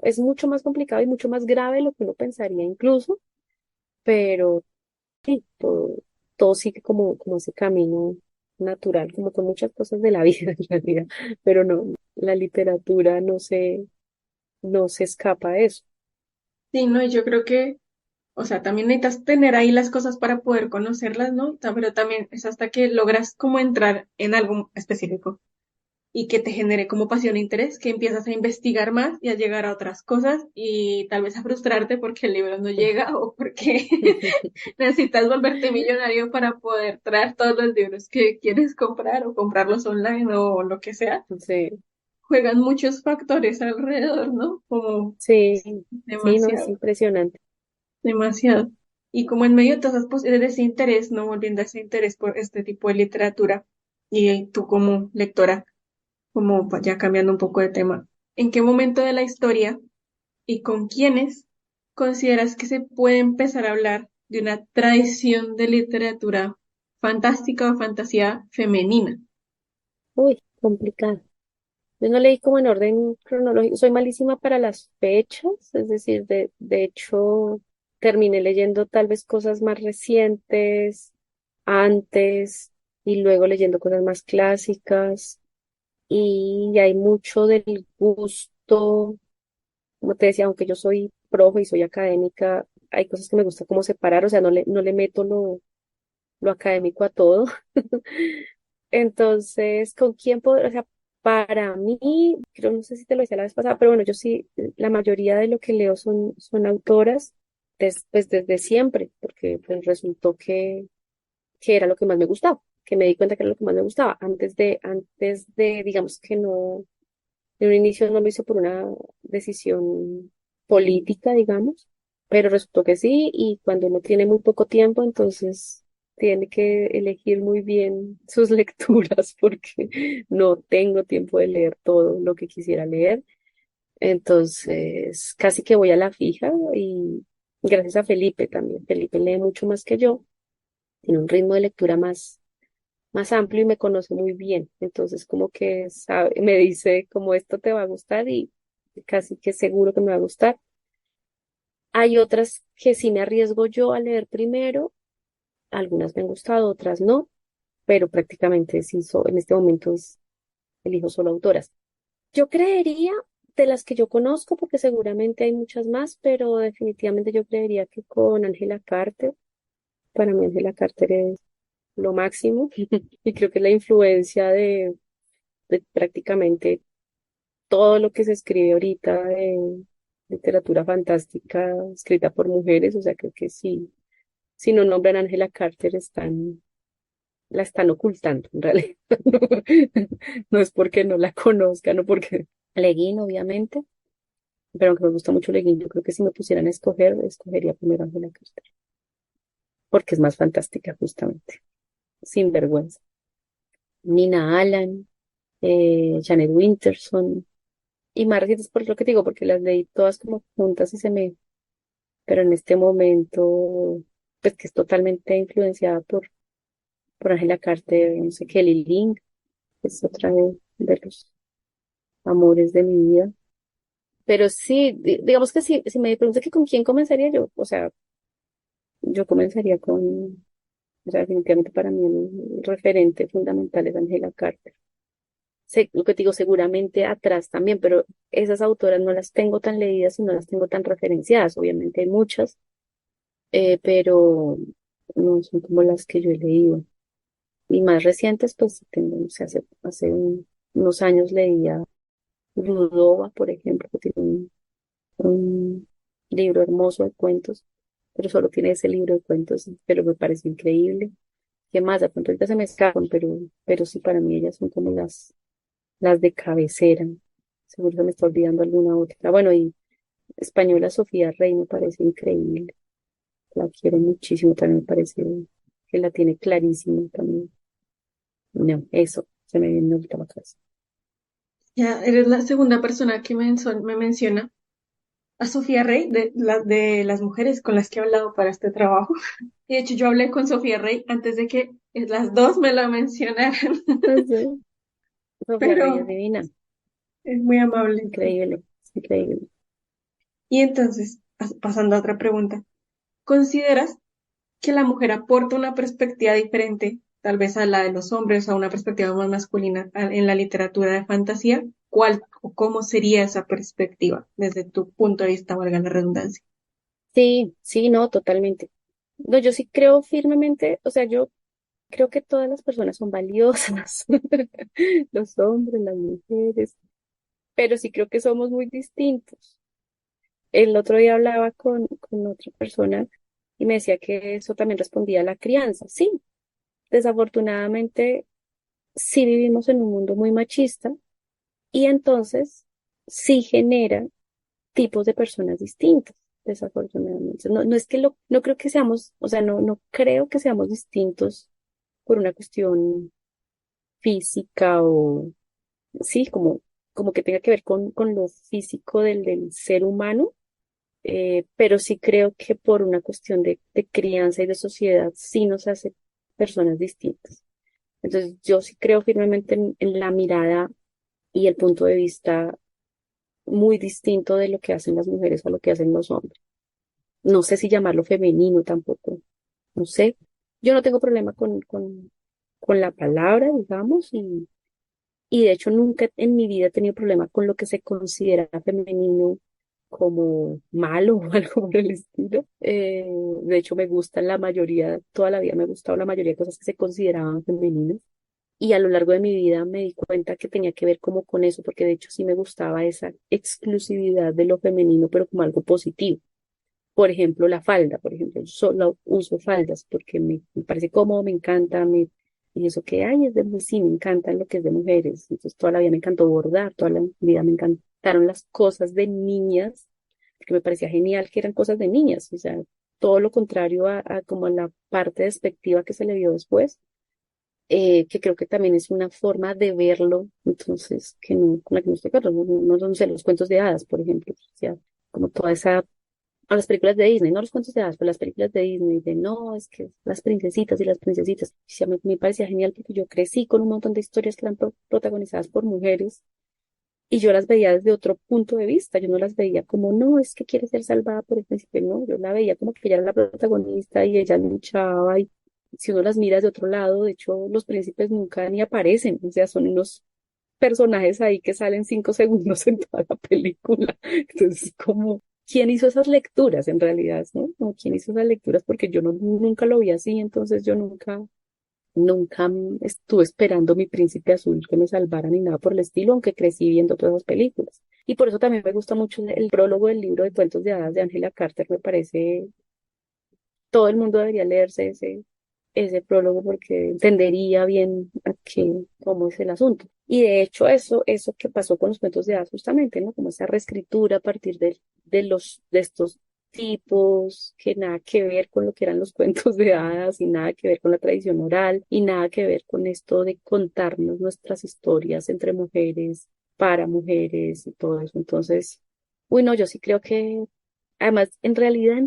Speaker 3: es mucho más complicado y mucho más grave de lo que uno pensaría incluso, pero sí, todo sigue como ese camino natural, como con muchas cosas de la vida en realidad, pero no, la literatura no se escapa de eso.
Speaker 1: Sí, ¿no? Y yo creo que, o sea, también necesitas tener ahí las cosas para poder conocerlas, ¿no? Pero también es hasta que logras como entrar en algo específico y que te genere como pasión e interés, que empiezas a investigar más y a llegar a otras cosas y tal vez a frustrarte porque el libro no llega o porque necesitas volverte millonario para poder traer todos los libros que quieres comprar o comprarlos online o lo que sea.
Speaker 3: Sí,
Speaker 1: Juegan muchos factores alrededor, ¿no? Como
Speaker 3: sí, sí, no, es
Speaker 1: demasiado,
Speaker 3: impresionante.
Speaker 1: demasiado. Y como en medio de todas esas de ese interés, ¿no? Volviendo a ese interés por este tipo de literatura y tú como lectora, como ya cambiando un poco de tema, ¿en qué momento de la historia y con quiénes consideras que se puede empezar a hablar de una tradición de literatura fantástica o fantasía femenina?
Speaker 3: Uy, complicado. Yo no leí como en orden cronológico, soy malísima para las fechas, es decir, de hecho, terminé leyendo tal vez cosas más recientes antes y luego leyendo cosas más clásicas y hay mucho del gusto, como te decía, aunque yo soy profe y soy académica, hay cosas que me gusta como separar, o sea, no le meto lo académico a todo. Entonces, ¿con quién puedo? O sea, para mí, creo, no sé si te lo decía la vez pasada, pero bueno, yo sí, la mayoría de lo que leo son autoras pues desde siempre, porque pues resultó que era lo que más me gustaba, que me di cuenta que era lo que más me gustaba. Digamos que no, en un inicio no lo hice por una decisión política, digamos, pero resultó que sí, y cuando uno tiene muy poco tiempo, entonces tiene que elegir muy bien sus lecturas porque no tengo tiempo de leer todo lo que quisiera leer. Entonces, casi que voy a la fija y gracias a Felipe también. Felipe lee mucho más que yo, tiene un ritmo de lectura más amplio y me conoce muy bien. Entonces, como que me dice como esto te va a gustar y casi que seguro que me va a gustar. Hay otras que sí me arriesgo yo a leer primero, algunas me han gustado, otras no, pero prácticamente sí, en este momento elijo solo autoras. Yo creería de las que yo conozco, porque seguramente hay muchas más, pero definitivamente yo creería que con Angela Carter, para mí Angela Carter es lo máximo y creo que la influencia de prácticamente todo lo que se escribe ahorita de literatura fantástica escrita por mujeres, o sea, creo que sí, si no nombran a Angela Carter la están ocultando, en realidad. No es porque no la conozcan, no porque Le Guin, obviamente, pero aunque me gusta mucho Le Guin, yo creo que si me pusieran a escoger, escogería primero a Angela Carter, porque es más fantástica, justamente, sin vergüenza. Nina Allan, Janet Winterson, y más recientes por lo que te digo, porque las leí todas como juntas y pero en este momento, pues que es totalmente influenciada por Angela Carter, no sé, Kelly Link, es otra de los amores de mi vida. Pero sí, digamos que si me preguntas que con quién comenzaría yo, o sea, yo comenzaría o sea, definitivamente para mí el referente fundamental es Angela Carter. Lo que te digo, seguramente atrás también, pero esas autoras no las tengo tan leídas y no las tengo tan referenciadas. Obviamente hay muchas, pero no son como las que yo he leído. Y más recientes, pues sí tengo, o sea, hace unos años leía Rudova, por ejemplo, que tiene un libro hermoso de cuentos, pero solo tiene ese libro de cuentos, pero me parece increíble. ¿Qué más? De pronto ahorita se me escapan, pero sí para mí ellas son como las de cabecera. Seguro se me está olvidando alguna otra. Bueno, y española Sofía Rey me parece increíble. La quiero muchísimo, también me parece que la tiene clarísima también. No, eso se me viene ahorita a la cabeza.
Speaker 1: Ya eres la segunda persona que me menciona a Sofía Rey, de las mujeres con las que he hablado para este trabajo. Y de hecho, yo hablé con Sofía Rey antes de que las dos me la mencionaran,
Speaker 3: No sé, Sofía Rey es
Speaker 1: pero
Speaker 3: divina,
Speaker 1: es muy amable.
Speaker 3: increíble, es increíble.
Speaker 1: Y entonces, pasando a otra pregunta, ¿consideras que la mujer aporta una perspectiva diferente, tal vez a la de los hombres, a una perspectiva más masculina en la literatura de fantasía? ¿Cuál o cómo sería esa perspectiva desde tu punto de vista, valga la redundancia?
Speaker 3: Sí, sí, no, totalmente. No, yo sí creo firmemente, o sea, yo creo que todas las personas son valiosas, los hombres, las mujeres, pero sí creo que somos muy distintos. El otro día hablaba con otra persona y me decía que eso también respondía a la crianza. Sí, desafortunadamente sí vivimos en un mundo muy machista y entonces sí genera tipos de personas distintas, desafortunadamente. No, no es que no creo que seamos, o sea, no creo que seamos distintos por una cuestión física o sí, como que tenga que ver con lo físico del ser humano, pero sí creo que por una cuestión de crianza y de sociedad sí nos hace personas distintas. Entonces, yo sí creo firmemente en la mirada y el punto de vista muy distinto de lo que hacen las mujeres a lo que hacen los hombres. No sé si llamarlo femenino tampoco, no sé. Yo no tengo problema con la palabra, digamos, y de hecho nunca en mi vida he tenido problema con lo que se considera femenino como malo o algo por el estilo. De hecho me gustan la mayoría, toda la vida me ha gustado la mayoría de cosas que se consideraban femeninas. Y a lo largo de mi vida me di cuenta que tenía que ver como con eso, porque de hecho sí me gustaba esa exclusividad de lo femenino, pero como algo positivo. Por ejemplo, la falda, por ejemplo, yo solo uso faldas porque me parece cómodo, me encanta, y eso que hay es sí, me encanta lo que es de mujeres. Entonces toda la vida me encantó bordar, toda la vida me encantaron las cosas de niñas, que me parecía genial que eran cosas de niñas, o sea, todo lo contrario a como a la parte despectiva que se le vio después, que creo que también es una forma de verlo, entonces, que no, con la que no estoy de acuerdo, no sé, los cuentos de hadas, por ejemplo, o sea, como toda esa, a las películas de Disney, no los cuentos de hadas, pero las películas de Disney, de no, es que las princesitas y las princesitas, o sea, me parecía genial porque yo crecí con un montón de historias que eran protagonizadas por mujeres y yo las veía desde otro punto de vista, yo no las veía como, no, es que quiere ser salvada por el príncipe, no, yo la veía como que ella era la protagonista y ella luchaba y si uno las mira de otro lado, de hecho, los príncipes nunca ni aparecen, o sea, son unos personajes ahí que salen 5 segundos en toda la película. Entonces, como, ¿quién hizo esas lecturas en realidad, no? Como, ¿quién hizo esas lecturas? Porque yo no, nunca lo vi así, entonces yo nunca estuve esperando mi príncipe azul que me salvara ni nada por el estilo, aunque crecí viendo todas esas películas. Y por eso también me gusta mucho el prólogo del libro de cuentos de hadas de Angela Carter, me parece, todo el mundo debería leerse ese prólogo porque entendería bien cómo es el asunto. Y de hecho eso que pasó con los cuentos de hadas justamente, ¿no? Como esa reescritura a partir de estos tipos que nada que ver con lo que eran los cuentos de hadas y nada que ver con la tradición oral y nada que ver con esto de contarnos nuestras historias entre mujeres, para mujeres y todo eso. Entonces, uy, no, yo sí creo que, además, en realidad,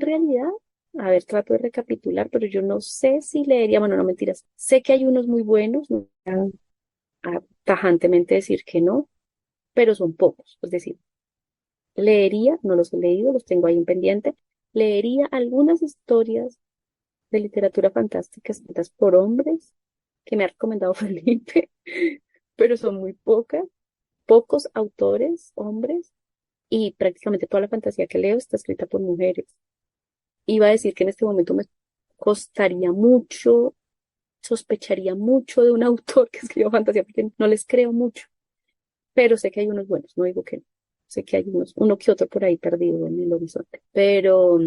Speaker 3: a ver, trato de recapitular, pero yo no sé si leería, bueno, no mentiras, sé que hay unos muy buenos, no voy a tajantemente decir que no, pero son pocos, es decir, leería, no los he leído, los tengo ahí en pendiente, leería algunas historias de literatura fantástica escritas por hombres que me ha recomendado Felipe, pero son muy pocas, pocos autores, hombres, y prácticamente toda la fantasía que leo está escrita por mujeres. Iba a decir que en este momento me costaría mucho, sospecharía mucho de un autor que escriba fantasía porque no les creo mucho, pero sé que hay unos buenos, no digo que no. Sé que hay uno que otro por ahí perdido en el horizonte, pero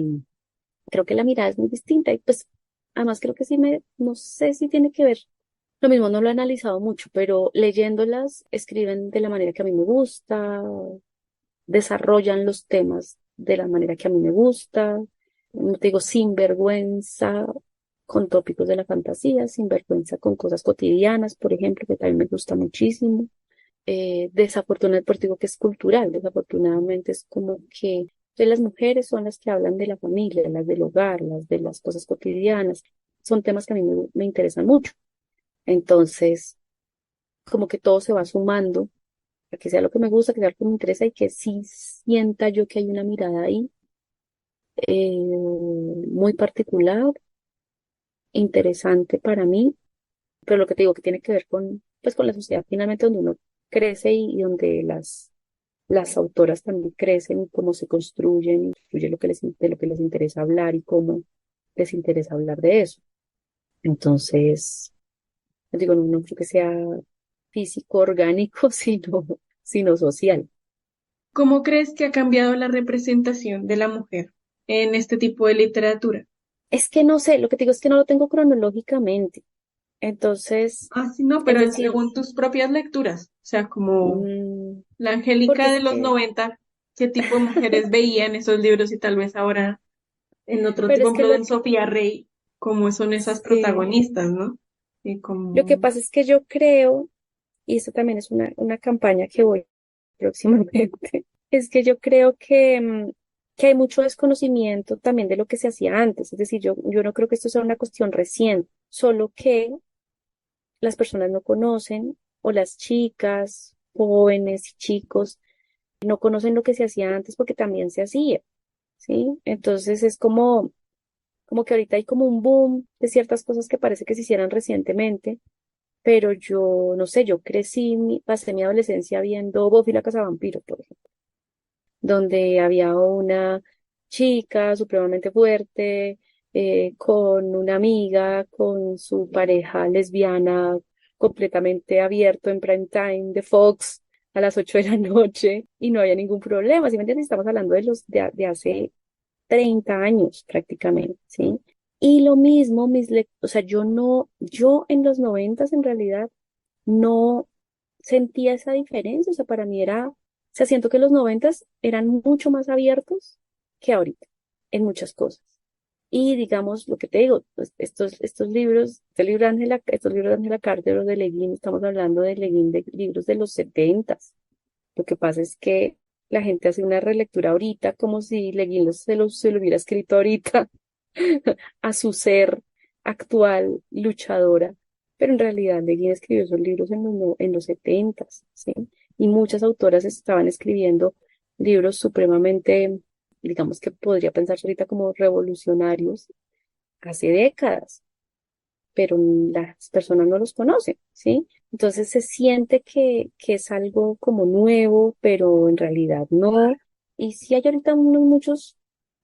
Speaker 3: creo que la mirada es muy distinta y pues además creo que sí no sé si tiene que ver, lo mismo no lo he analizado mucho, pero leyéndolas escriben de la manera que a mí me gusta, desarrollan los temas de la manera que a mí me gusta, no te digo sin vergüenza con tópicos de la fantasía, sin vergüenza con cosas cotidianas, por ejemplo, que también me gusta muchísimo. Desafortunadamente, por digo que es cultural, desafortunadamente es como que las mujeres son las que hablan de la familia, las del hogar, las de las cosas cotidianas, son temas que a mí me interesan mucho. Entonces, como que todo se va sumando a que sea lo que me gusta, que sea lo que me interesa y que sí sienta yo que hay una mirada ahí muy particular, interesante para mí, pero lo que te digo que tiene que ver con, pues, con la sociedad finalmente donde uno crece y donde las autoras también crecen y cómo se construyen, y construyen de lo que les interesa hablar y cómo les interesa hablar de eso. Entonces, digo, no creo que sea físico, orgánico, sino social.
Speaker 1: ¿Cómo crees que ha cambiado la representación de la mujer en este tipo de literatura?
Speaker 3: Es que no sé, lo que te digo es que no lo tengo cronológicamente. Entonces,
Speaker 1: Ah, sí, no,
Speaker 3: es
Speaker 1: pero
Speaker 3: decir,
Speaker 1: según tus propias lecturas, o sea, como
Speaker 3: mm,
Speaker 1: la
Speaker 3: porque
Speaker 1: Angélica de
Speaker 3: es
Speaker 1: los
Speaker 3: que,
Speaker 1: 90, ¿qué tipo de mujeres veían esos libros y tal vez ahora en otro
Speaker 3: pero
Speaker 1: tipo,
Speaker 3: es
Speaker 1: por
Speaker 3: que
Speaker 1: ejemplo, en Sofía Rey, cómo son esas
Speaker 3: sí,
Speaker 1: protagonistas, ¿no? Y
Speaker 3: lo que
Speaker 1: como,
Speaker 3: pasa es que yo creo, y esto también es una campaña que voy próximamente, es que yo creo que hay mucho desconocimiento también de lo que se hacía antes. Es decir, yo no creo que esto sea una cuestión reciente, solo que las personas no conocen, o las chicas, jóvenes y chicos, no conocen lo que se hacía antes porque también se hacía, ¿sí? Entonces es como que ahorita hay como un boom de ciertas cosas que parece que se hicieran recientemente, pero yo, no sé, yo crecí, pasé mi adolescencia viendo Buffy la Cazavampiros, por ejemplo, donde había una chica supremamente fuerte, con una amiga, con su pareja lesbiana completamente abierto en prime time de Fox a las 8 de la noche y no había ningún problema. ¿Sí me entiendes? Estamos hablando de hace 30 años prácticamente, ¿sí? Y lo mismo, o sea, yo en los 90 en realidad no sentía esa diferencia, o sea, para mí era, o sea, siento que los 90 eran mucho más abiertos que ahorita, en muchas cosas. Y digamos, lo que te digo, pues, estos libros, estos libros de Ángela Carter o de Leguín, estamos hablando de Leguín de libros de los 70. Lo que pasa es que la gente hace una relectura ahorita como si Leguín se lo hubiera escrito ahorita a su ser actual, luchadora. Pero en realidad Leguín escribió esos libros en los 70, ¿sí? Y muchas autoras estaban escribiendo libros supremamente, digamos que podría pensarse ahorita como revolucionarios hace décadas, pero las personas no los conocen, ¿sí? Entonces se siente que es algo como nuevo, pero en realidad no. Y sí hay ahorita muchos,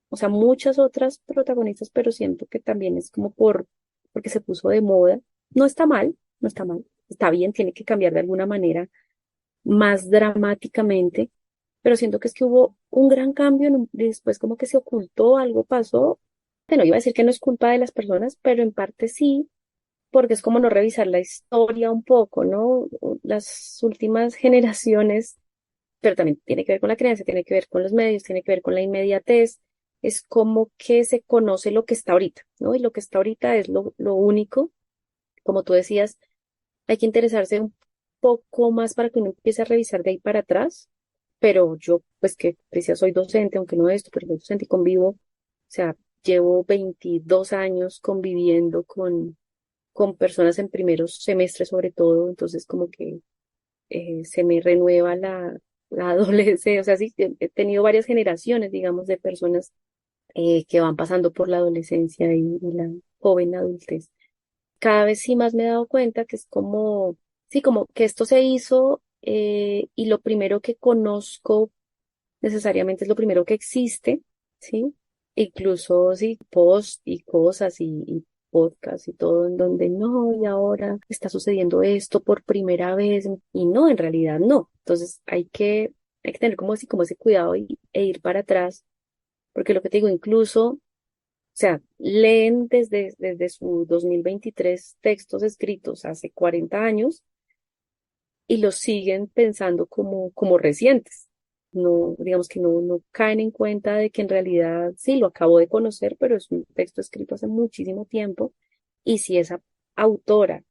Speaker 3: o sea, muchas otras protagonistas, pero siento que también es como porque se puso de moda. No está mal, no está mal. Está bien, tiene que cambiar de alguna manera más dramáticamente, pero siento que es que hubo un gran cambio, después como que se ocultó, algo pasó. Bueno, iba a decir que no es culpa de las personas, pero en parte sí, porque es como no revisar la historia un poco, ¿no? Las últimas generaciones, pero también tiene que ver con la crianza, tiene que ver con los medios, tiene que ver con la inmediatez, es como que se conoce lo que está ahorita, ¿no? Y lo que está ahorita es lo único, como tú decías, hay que interesarse un poco más para que uno empiece a revisar de ahí para atrás, pero yo, pues que decía, soy docente, aunque no esto, pero soy docente y convivo, o sea, llevo 22 años conviviendo con personas en primeros semestres sobre todo, entonces como que se me renueva la adolescencia, o sea, sí, he tenido varias generaciones, digamos, de personas que van pasando por la adolescencia y la joven adultez. Cada vez sí más me he dado cuenta que es como, sí, como que esto se hizo y lo primero que conozco necesariamente es lo primero que existe, ¿sí? Incluso, sí, post y cosas y podcast y todo en donde no, y ahora está sucediendo esto por primera vez, y no, en realidad no. Entonces hay que tener como así, como ese cuidado e ir para atrás, porque lo que te digo, incluso, o sea, leen desde su 2023 textos escritos hace 40 años y los siguen pensando como recientes. No, digamos que no caen en cuenta de que en realidad sí lo acabo de conocer, pero es un texto escrito hace muchísimo tiempo. Y si esa autora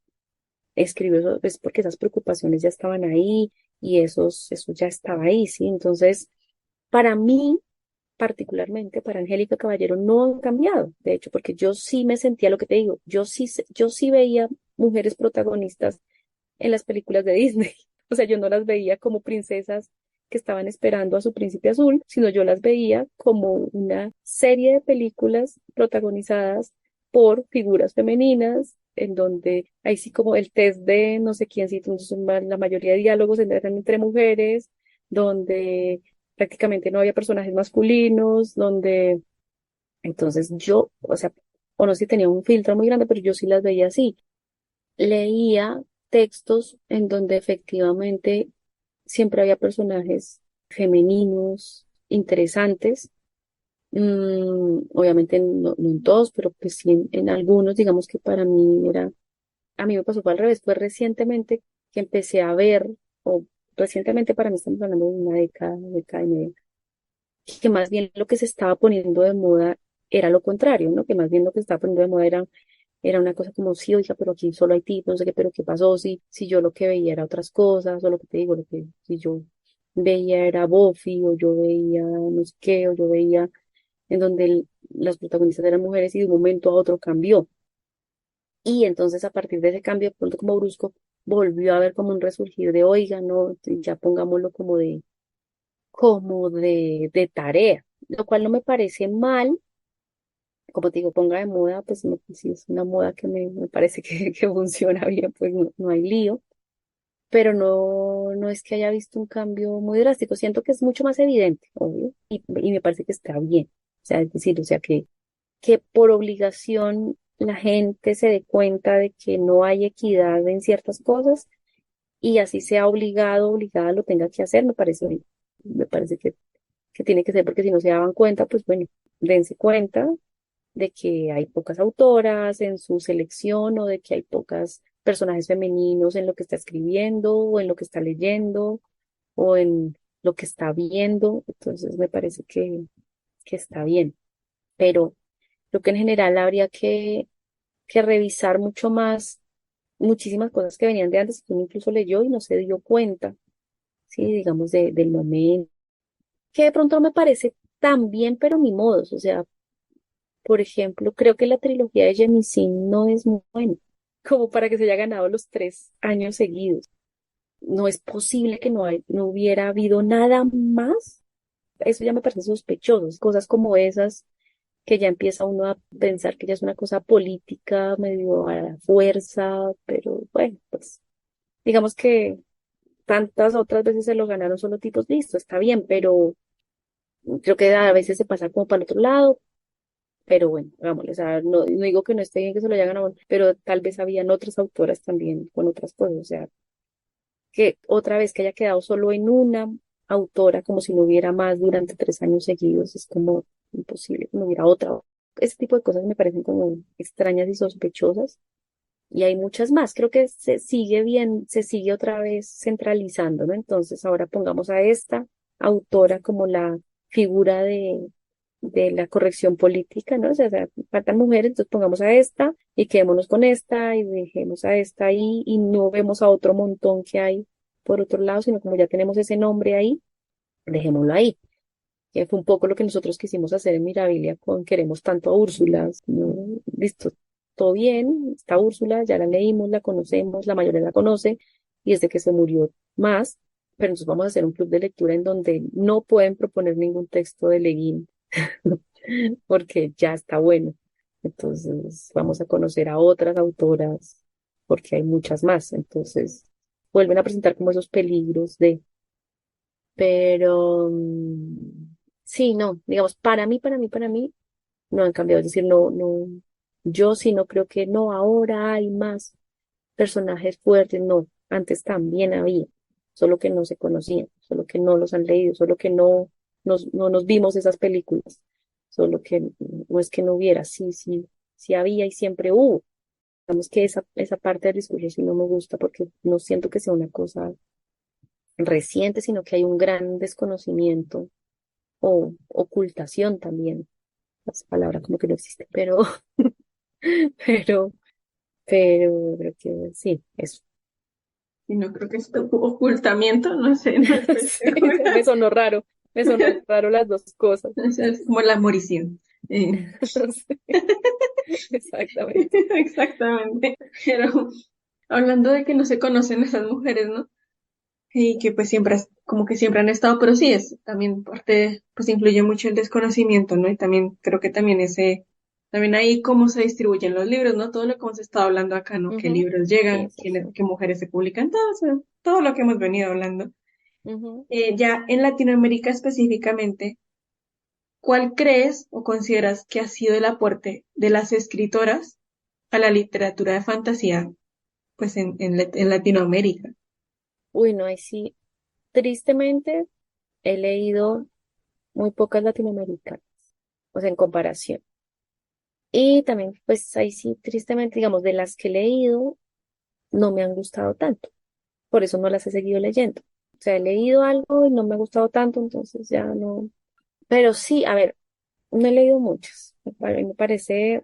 Speaker 3: escribió eso, es porque esas preocupaciones ya estaban ahí y eso ya estaba ahí, ¿sí? Entonces, para mí, particularmente para Angélica Caballero, no han cambiado. De hecho, porque yo sí me sentía lo que te digo, yo sí veía mujeres protagonistas en las películas de Disney. O sea, yo no las veía como princesas que estaban esperando a su príncipe azul, sino yo las veía como una serie de películas protagonizadas por figuras femeninas, en donde ahí sí como el test de no sé quién, sí, entonces la mayoría de diálogos eran entre mujeres, donde prácticamente no había personajes masculinos, donde entonces yo, o sea, o no sé si tenía un filtro muy grande, pero yo sí las veía así. Leía textos en donde efectivamente siempre había personajes femeninos, interesantes. Obviamente no en todos, pero pues sí en algunos, digamos que para mí a mí me pasó fue al revés, fue recientemente que empecé a ver, o recientemente para mí estamos hablando de una década y media, que más bien lo que se estaba poniendo de moda era lo contrario, ¿no? Que más bien lo que se estaba poniendo de moda era una cosa como, sí, oiga, pero aquí solo hay tipos, no sé qué, pero ¿qué pasó? Si yo lo que veía era otras cosas, o lo que te digo, si yo veía era Buffy, o yo veía no sé qué, o yo veía en donde las protagonistas eran mujeres y de un momento a otro cambió. Y entonces a partir de ese cambio, de pronto como brusco, volvió a haber como un resurgir de, oiga, no, ya pongámoslo como de tarea, lo cual no me parece mal, como te digo, ponga de moda, pues no, si es una moda que me parece que funciona bien, pues no hay lío, pero no es que haya visto un cambio muy drástico, siento que es mucho más evidente, obvio, y me parece que está bien, o sea, es decir, o sea, que por obligación la gente se dé cuenta de que no hay equidad en ciertas cosas y así sea obligada lo tenga que hacer, me parece bien, me parece que tiene que ser, porque si no se daban cuenta, pues bueno, dense cuenta de que hay pocas autoras en su selección o de que hay pocas personajes femeninos en lo que está escribiendo o en lo que está leyendo o en lo que está viendo. Entonces me parece que está bien, pero creo que en general habría que revisar mucho más, muchísimas cosas que venían de antes, que uno incluso leyó y no se dio cuenta, sí, digamos, del momento, que de pronto no me parece tan bien, pero ni modos, o sea, por ejemplo, creo que la trilogía de Jemisin no es muy buena, como para que se haya ganado los 3 años seguidos. No es posible que no hubiera habido nada más. Eso ya me parece sospechoso. Cosas como esas que ya empieza uno a pensar que ya es una cosa política, medio a la fuerza, pero bueno, pues digamos que tantas otras veces se lo ganaron solo tipos, listo, está bien, pero creo que a veces se pasa como para el otro lado, pero bueno, hagámoslo, o sea, no digo que no esté bien que se lo haya ganado, pero tal vez habían otras autoras también con otras cosas, o sea, que otra vez que haya quedado solo en una autora, como si no hubiera más durante 3 años seguidos, es como imposible que no hubiera otra. Ese tipo de cosas me parecen como extrañas y sospechosas. Y hay muchas más. Creo que se sigue bien, se sigue otra vez centralizando, ¿no? Entonces ahora pongamos a esta autora como la figura de la corrección política, ¿no? O sea, faltan mujeres, entonces pongamos a esta y quedémonos con esta y dejemos a esta ahí y no vemos a otro montón que hay por otro lado, sino como ya tenemos ese nombre ahí, dejémoslo ahí. Que fue un poco lo que nosotros quisimos hacer en Mirabilia con Queremos tanto a Úrsula, ¿no? Listo, todo bien, está Úrsula, ya la leímos, la conocemos, la mayoría la conoce, y desde que se murió más, pero entonces vamos a hacer un club de lectura en donde no pueden proponer ningún texto de Leguín, porque ya está bueno. Entonces vamos a conocer a otras autoras, porque hay muchas más. Entonces vuelven a presentar como esos peligros pero sí, no, digamos, para mí, no han cambiado. Es decir, yo sí no creo que no, ahora hay más personajes fuertes, no, antes también había, solo que no se conocían, solo que no los han leído, solo que no nos vimos esas películas, solo que no es que no hubiera, sí, sí, sí había y siempre hubo. Digamos que esa parte del discurso sí no me gusta porque no siento que sea una cosa reciente, sino que hay un gran desconocimiento o ocultación también. Esa palabra como que no existe, pero, creo que sí, eso.
Speaker 1: Y no creo que es ocultamiento, no sé, no estoy
Speaker 3: Sí,
Speaker 1: segura.
Speaker 3: me sonó raro las dos cosas.
Speaker 1: O sea, es como la morición.
Speaker 3: Sí, exactamente.
Speaker 1: Exactamente. Pero hablando de que no se conocen esas mujeres, ¿no? Y que pues siempre, como que siempre han estado, pero sí es también parte, pues influye mucho el desconocimiento, ¿no? Y también creo que también también ahí cómo se distribuyen los libros, ¿no? Todo lo que hemos estado hablando acá, ¿no? Qué
Speaker 3: Ujú.
Speaker 1: libros
Speaker 3: Sí,
Speaker 1: llegan,
Speaker 3: es eso.
Speaker 1: qué mujeres se publican, todo, todo lo que hemos venido hablando.
Speaker 3: Ujú.
Speaker 1: Ya en Latinoamérica específicamente, ¿cuál crees o consideras que ha sido el aporte de las escritoras a la literatura de fantasía, pues en Latinoamérica?
Speaker 3: Uy, no, ahí sí, tristemente he leído muy pocas latinoamericanas, o sea, en comparación. Y también, pues ahí sí, tristemente, digamos, de las que he leído, no me han gustado tanto. Por eso no las he seguido leyendo. O sea, he leído algo y no me ha gustado tanto, entonces ya no. Pero sí, a ver, no he leído muchas. Me parece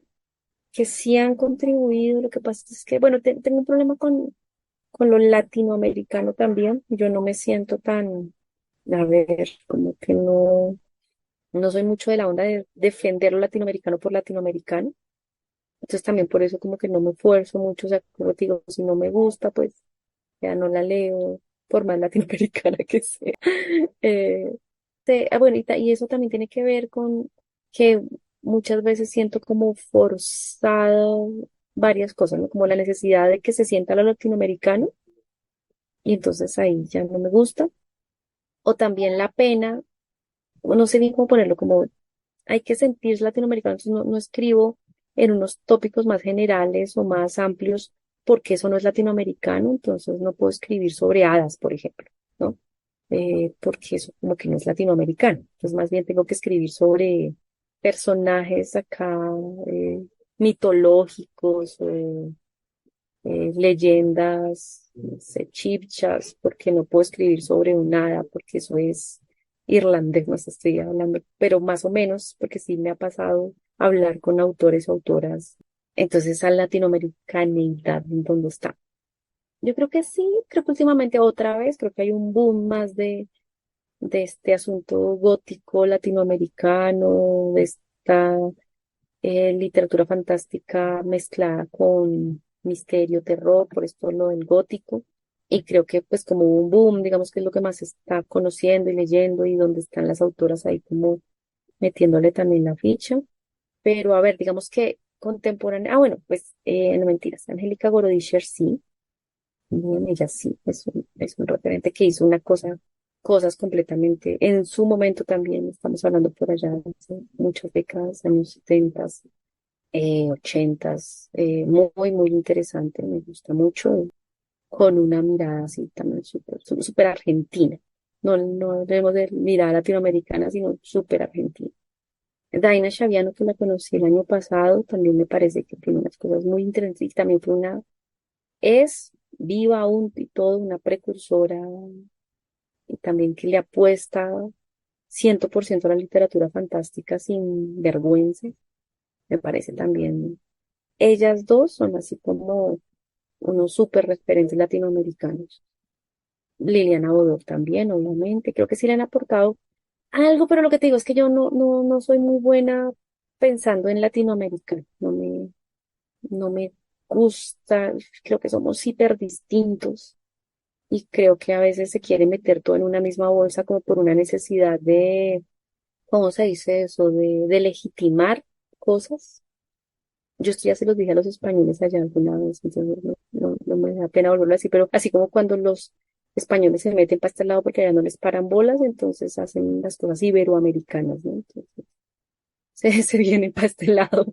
Speaker 3: que sí han contribuido. Lo que pasa es que, bueno, tengo un problema con lo latinoamericano también. Yo no me siento tan, a ver, como que no soy mucho de la onda de defender lo latinoamericano por latinoamericano. Entonces también por eso como que no me esfuerzo mucho. O sea, como te digo, si no me gusta, pues ya no la leo, por más latinoamericana que sea. Eh, bueno, y eso también tiene que ver con que muchas veces siento como forzado varias cosas, ¿no? Como la necesidad de que se sienta lo latinoamericano, y entonces ahí ya no me gusta. O también la pena, o no sé bien cómo ponerlo, como hay que sentir latinoamericano, entonces no escribo en unos tópicos más generales o más amplios, porque eso no es latinoamericano, entonces no puedo escribir sobre hadas, por ejemplo, ¿no? Porque eso como que no es latinoamericano. Entonces más bien tengo que escribir sobre personajes acá mitológicos, leyendas, no sé, chipchas, porque no puedo escribir sobre un hada, porque eso es irlandés, no sé, estoy hablando, pero más o menos, porque sí me ha pasado hablar con autores o autoras. Entonces, esa latinoamericanidad, ¿en dónde está? Yo creo que sí, creo que últimamente otra vez, creo que hay un boom más de este asunto gótico latinoamericano, de esta literatura fantástica mezclada con misterio, terror, por esto lo del gótico. Y creo que pues como hubo un boom, digamos que es lo que más se está conociendo y leyendo y donde están las autoras ahí como metiéndole también la ficha. Pero a ver, digamos que contemporánea, bueno, pues no mentiras, Angélica Gorodischer sí, bien, ella sí, es un referente que hizo cosas completamente, en su momento también, estamos hablando por allá hace muchas décadas, años 70, 80, muy, muy interesante, me gusta mucho, con una mirada así también súper argentina. No, no debemos de mirada latinoamericana, sino súper argentina. Daina Shaviano, que la conocí el año pasado, también me parece que tiene unas cosas muy interesantes y también es viva aún y todo, una precursora y también que le apuesta 100% a la literatura fantástica sin vergüenza. Me parece también, ellas dos son así como unos súper referentes latinoamericanos. Liliana Bodor también, obviamente, creo que sí le han aportado algo, pero lo que te digo es que yo no soy muy buena pensando en Latinoamérica, no me gusta, creo que somos hiper distintos y creo que a veces se quiere meter todo en una misma bolsa como por una necesidad de, ¿cómo se dice eso? De legitimar cosas. Yo esto ya se los dije a los españoles allá alguna vez, entonces no me da pena volverlo así, pero así como cuando los españoles se meten para este lado porque allá no les paran bolas, entonces hacen las cosas iberoamericanas, ¿no? Entonces se vienen para este lado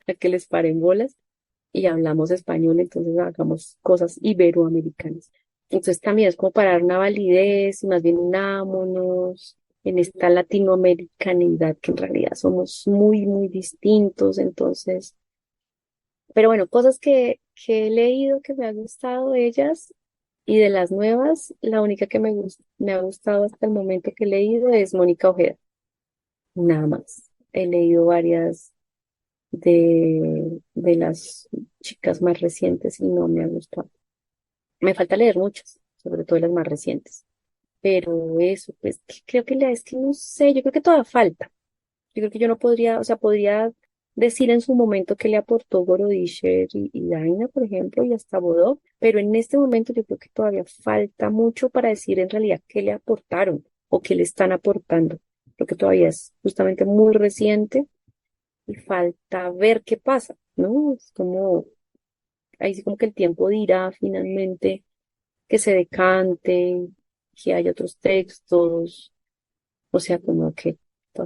Speaker 3: a que les paren bolas y hablamos español, entonces hagamos cosas iberoamericanas. Entonces también es como para dar una validez y más bien unámonos en esta latinoamericanidad que en realidad somos muy, muy distintos, entonces pero bueno, cosas que he leído que me han gustado ellas y de las nuevas, la única que me ha gustado hasta el momento que he leído es Mónica Ojeda, nada más. He leído varias de las chicas más recientes y no me han gustado. Me falta leer muchas, sobre todo las más recientes. Pero eso, pues creo que es que no sé, yo creo que todavía falta. Yo creo que yo no podría, o sea, podría decir en su momento que le aportó Gorodischer y Daina, por ejemplo, y hasta Bodó, pero en este momento yo creo que todavía falta mucho para decir en realidad qué le aportaron o qué le están aportando. Creo que todavía es justamente muy reciente y falta ver qué pasa, ¿no? Es como, ahí sí como que el tiempo dirá finalmente que se decante, que haya otros textos, o sea, como que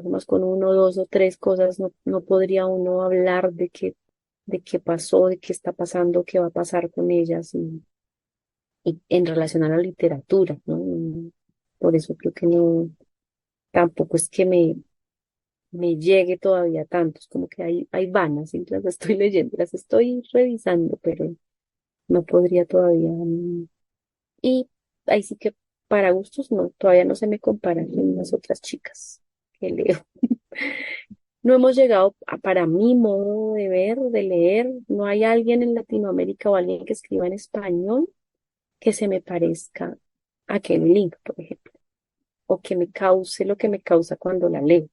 Speaker 3: más con uno, dos o tres cosas no podría uno hablar de qué pasó, de qué está pasando, qué va a pasar con ellas y en relación a la literatura, ¿no? Por eso creo que no, tampoco es que me llegue todavía tanto, es como que hay vanas, y las estoy leyendo, las estoy revisando, pero no podría todavía. Y ahí sí que para gustos no, todavía no se me comparan con las otras chicas que leo. No hemos llegado para mi modo de ver, de leer, no hay alguien en Latinoamérica o alguien que escriba en español que se me parezca a Kelly Link, por ejemplo, o que me cause lo que me causa cuando la leo,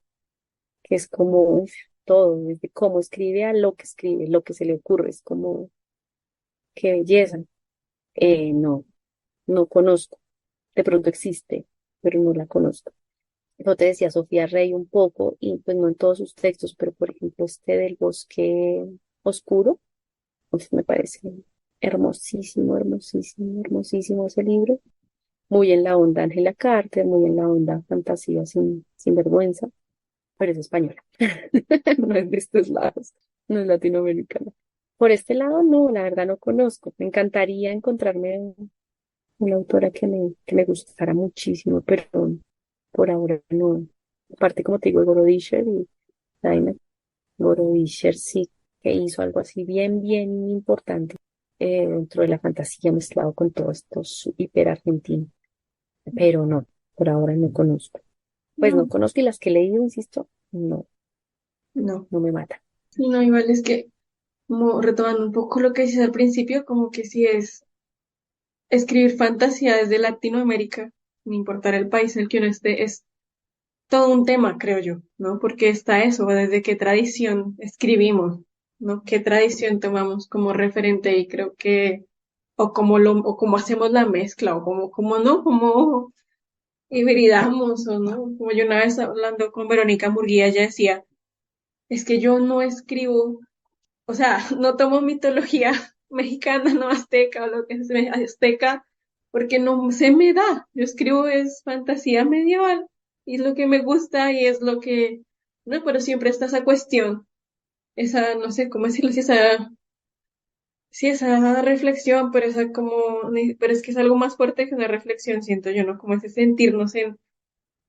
Speaker 3: que es como uf, todo, desde cómo escribe a lo que escribe, lo que se le ocurre, es como qué belleza. No conozco, de pronto existe, pero no la conozco. Yo te decía Sofía Rey un poco, y pues no en todos sus textos, pero por ejemplo este del bosque oscuro, pues me parece hermosísimo, hermosísimo, hermosísimo ese libro. Muy en la onda Angela Carter, muy en la onda fantasía sin vergüenza, pero es española, no es de estos lados, no es latinoamericana. Por este lado, no, la verdad no conozco. Me encantaría encontrarme una autora que me gustara muchísimo, pero por ahora no. Aparte, como te digo, Gorodischer y Daina, Gorodischer sí que hizo algo así bien, bien importante dentro de la fantasía mezclado con todo esto hiper argentino, pero no, por ahora no conozco. Pues no
Speaker 1: No,
Speaker 3: conozco y las que he leído, insisto, no,
Speaker 1: no,
Speaker 3: no me matan.
Speaker 1: sí, no, igual es que, como retomando un poco lo que dices al principio, como que si es escribir fantasía desde Latinoamérica, sin importar el país en el que uno esté, es todo un tema, creo yo, ¿no? Porque está eso, desde qué tradición escribimos, ¿no? ¿Qué tradición tomamos como referente? Y creo que, o cómo hacemos la mezcla, o como no, como hibridamos, o no. Como yo una vez hablando con Verónica Murguía, ella decía, es que yo no escribo, o sea, no tomo mitología mexicana, no azteca, o lo que es azteca, porque no se me da. Yo escribo es fantasía medieval, y es lo que me gusta y es lo que, no, pero siempre está esa cuestión, esa, no sé cómo decirlo, si esa, sí, esa reflexión, pero esa como, pero es que es algo más fuerte que una reflexión, siento yo, ¿no? Como ese sentirnos en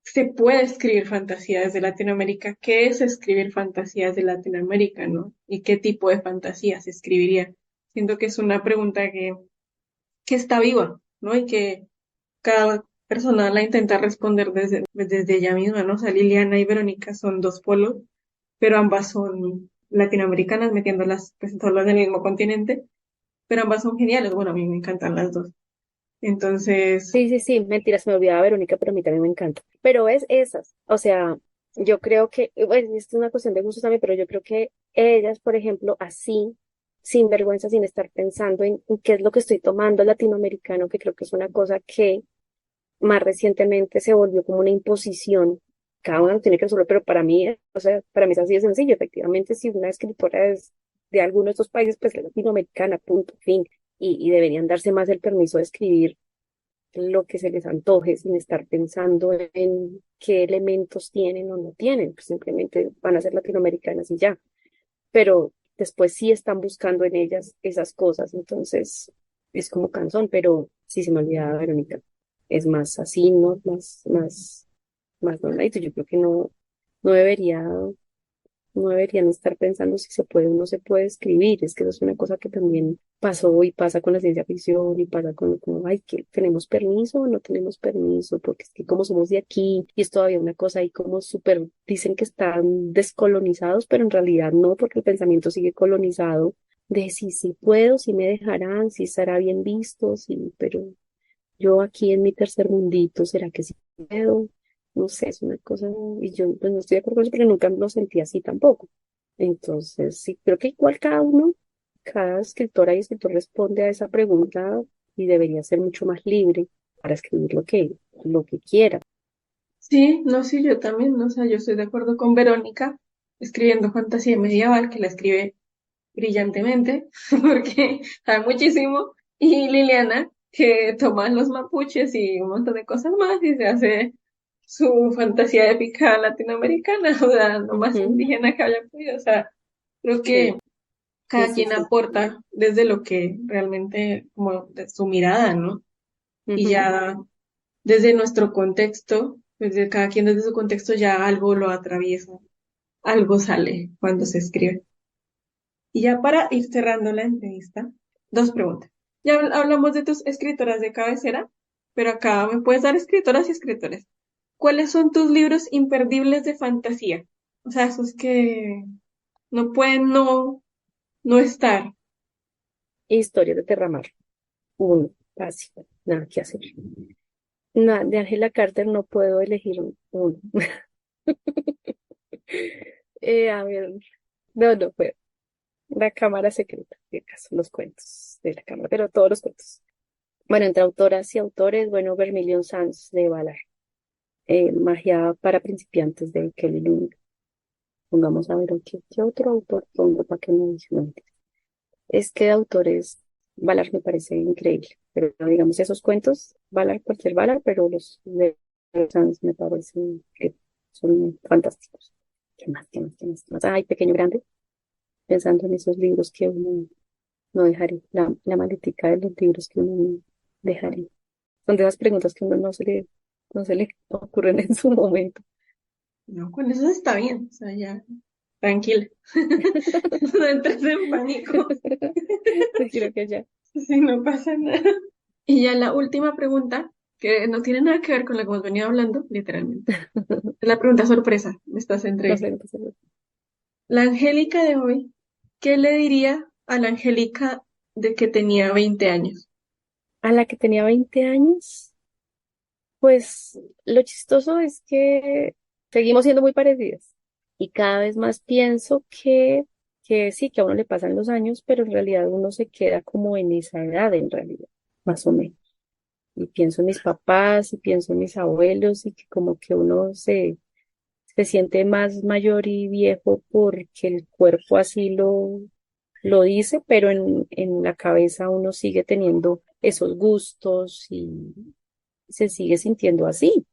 Speaker 1: se puede escribir fantasía desde Latinoamérica. ¿Qué es escribir fantasías de Latinoamérica, no? ¿Y qué tipo de fantasía se escribiría? Siento que es una pregunta que está viva, ¿no? Y que cada persona la intenta responder desde ella misma, ¿no? O sea, Liliana y Verónica son dos polos, pero ambas son latinoamericanas, metiéndolas, pues, todas en el mismo continente, pero ambas son geniales. Bueno, a mí me encantan las dos. Entonces,
Speaker 3: Sí, sí, sí, mentiras, me olvidaba Verónica, pero a mí también me encanta. Pero es esas, o sea, yo creo que, bueno, es una cuestión de gustos también, pero yo creo que ellas, por ejemplo, así, sin vergüenza, sin estar pensando en qué es lo que estoy tomando latinoamericano, que creo que es una cosa que más recientemente se volvió como una imposición. Cada uno lo tiene que resolver, pero para mí, o sea, para mí es así de sencillo. Efectivamente, si una escritora es de alguno de estos países, pues es latinoamericana, punto, fin. Y deberían darse más el permiso de escribir lo que se les antoje sin estar pensando en qué elementos tienen o no tienen, pues simplemente van a ser latinoamericanas y ya. Pero después sí están buscando en ellas esas cosas, entonces es como cansón, pero sí se me olvidaba, Verónica. Es más así, ¿no? Más normalito. Yo creo que no debería no deberían estar pensando si se puede o no se puede escribir. Es que eso es una cosa que también pasó y pasa con la ciencia ficción y pasa con como, ay, que tenemos permiso o no tenemos permiso, porque es que como somos de aquí y es todavía una cosa ahí como súper, dicen que están descolonizados, pero en realidad no, porque el pensamiento sigue colonizado de si sí puedo, si me dejarán, si estará bien visto, sí, pero yo aquí en mi tercer mundito, ¿será que sí puedo? No sé, es una cosa, y yo pues no estoy de acuerdo con eso, pero nunca lo sentí así tampoco. Entonces, sí, creo que igual cada uno, cada escritora y escritor responde a esa pregunta y debería ser mucho más libre para escribir lo que quiera.
Speaker 1: sí, no, sí, yo también, ¿no? O sea, yo estoy de acuerdo con Verónica escribiendo fantasía medieval, que la escribe brillantemente, porque sabe muchísimo, y Liliana, que toma los mapuches y un montón de cosas más y se hace su fantasía épica latinoamericana, o sea, lo más
Speaker 3: Ujú,
Speaker 1: indígena que haya podido, o sea, creo
Speaker 3: sí,
Speaker 1: que
Speaker 3: sí,
Speaker 1: cada
Speaker 3: sí,
Speaker 1: quien
Speaker 3: sí.
Speaker 1: aporta desde lo que realmente, como de su mirada, ¿no? Y
Speaker 3: Ujú,
Speaker 1: ya desde nuestro contexto, desde cada quien desde su contexto ya algo lo atraviesa, algo sale cuando se escribe. Y ya para ir cerrando la entrevista, dos preguntas. Ya hablamos de tus escritoras de cabecera, pero acá me puedes dar escritoras y escritores. ¿Cuáles son tus libros imperdibles de fantasía? O sea, esos que no pueden no estar.
Speaker 3: Historias de Terramar. Uno, básico, nada que hacer. Nada, de Angela Carter no puedo elegir uno. A ver, no puedo. La cámara secreta, de caso, los cuentos de la cámara, pero todos los cuentos. Bueno, entre autoras y autores, bueno, Vermilion Sands de Valar, Magia para principiantes de Kelly Lung. Pongamos a ver qué otro autor pongo para que me mencionen. Es que de autores, Valar me parece increíble, pero digamos esos cuentos, Valar, cualquier Valar, pero los de Sands me parecen que son fantásticos. ¿Qué más, qué más, qué más, qué más? Ay, Pequeño Grande, pensando en esos libros que uno no dejaré, la maletica de los libros que uno no dejaré. Son de esas preguntas que uno no se le ocurren en su momento.
Speaker 1: No, con eso está bien. O sea, ya, tranquila. No entres en pánico.
Speaker 3: Sí, creo que ya.
Speaker 1: Si no pasa nada. Y ya la última pregunta. que no tiene nada que ver con lo que hemos venido hablando, literalmente. Es la pregunta sorpresa de estas
Speaker 3: La
Speaker 1: entrevistas.
Speaker 3: pregunta es,
Speaker 1: La Angélica de hoy, ¿qué le diría a la Angélica de que tenía 20 años?
Speaker 3: a la que tenía 20 años, pues lo chistoso es que seguimos siendo muy parecidas y cada vez más pienso que sí, que a uno le pasan los años, pero en realidad uno se queda como en esa edad en realidad, más o menos. Y pienso en mis papás y pienso en mis abuelos y que como que uno se siente más mayor y viejo porque el cuerpo así lo dice, pero en la cabeza uno sigue teniendo esos gustos y se sigue sintiendo así. O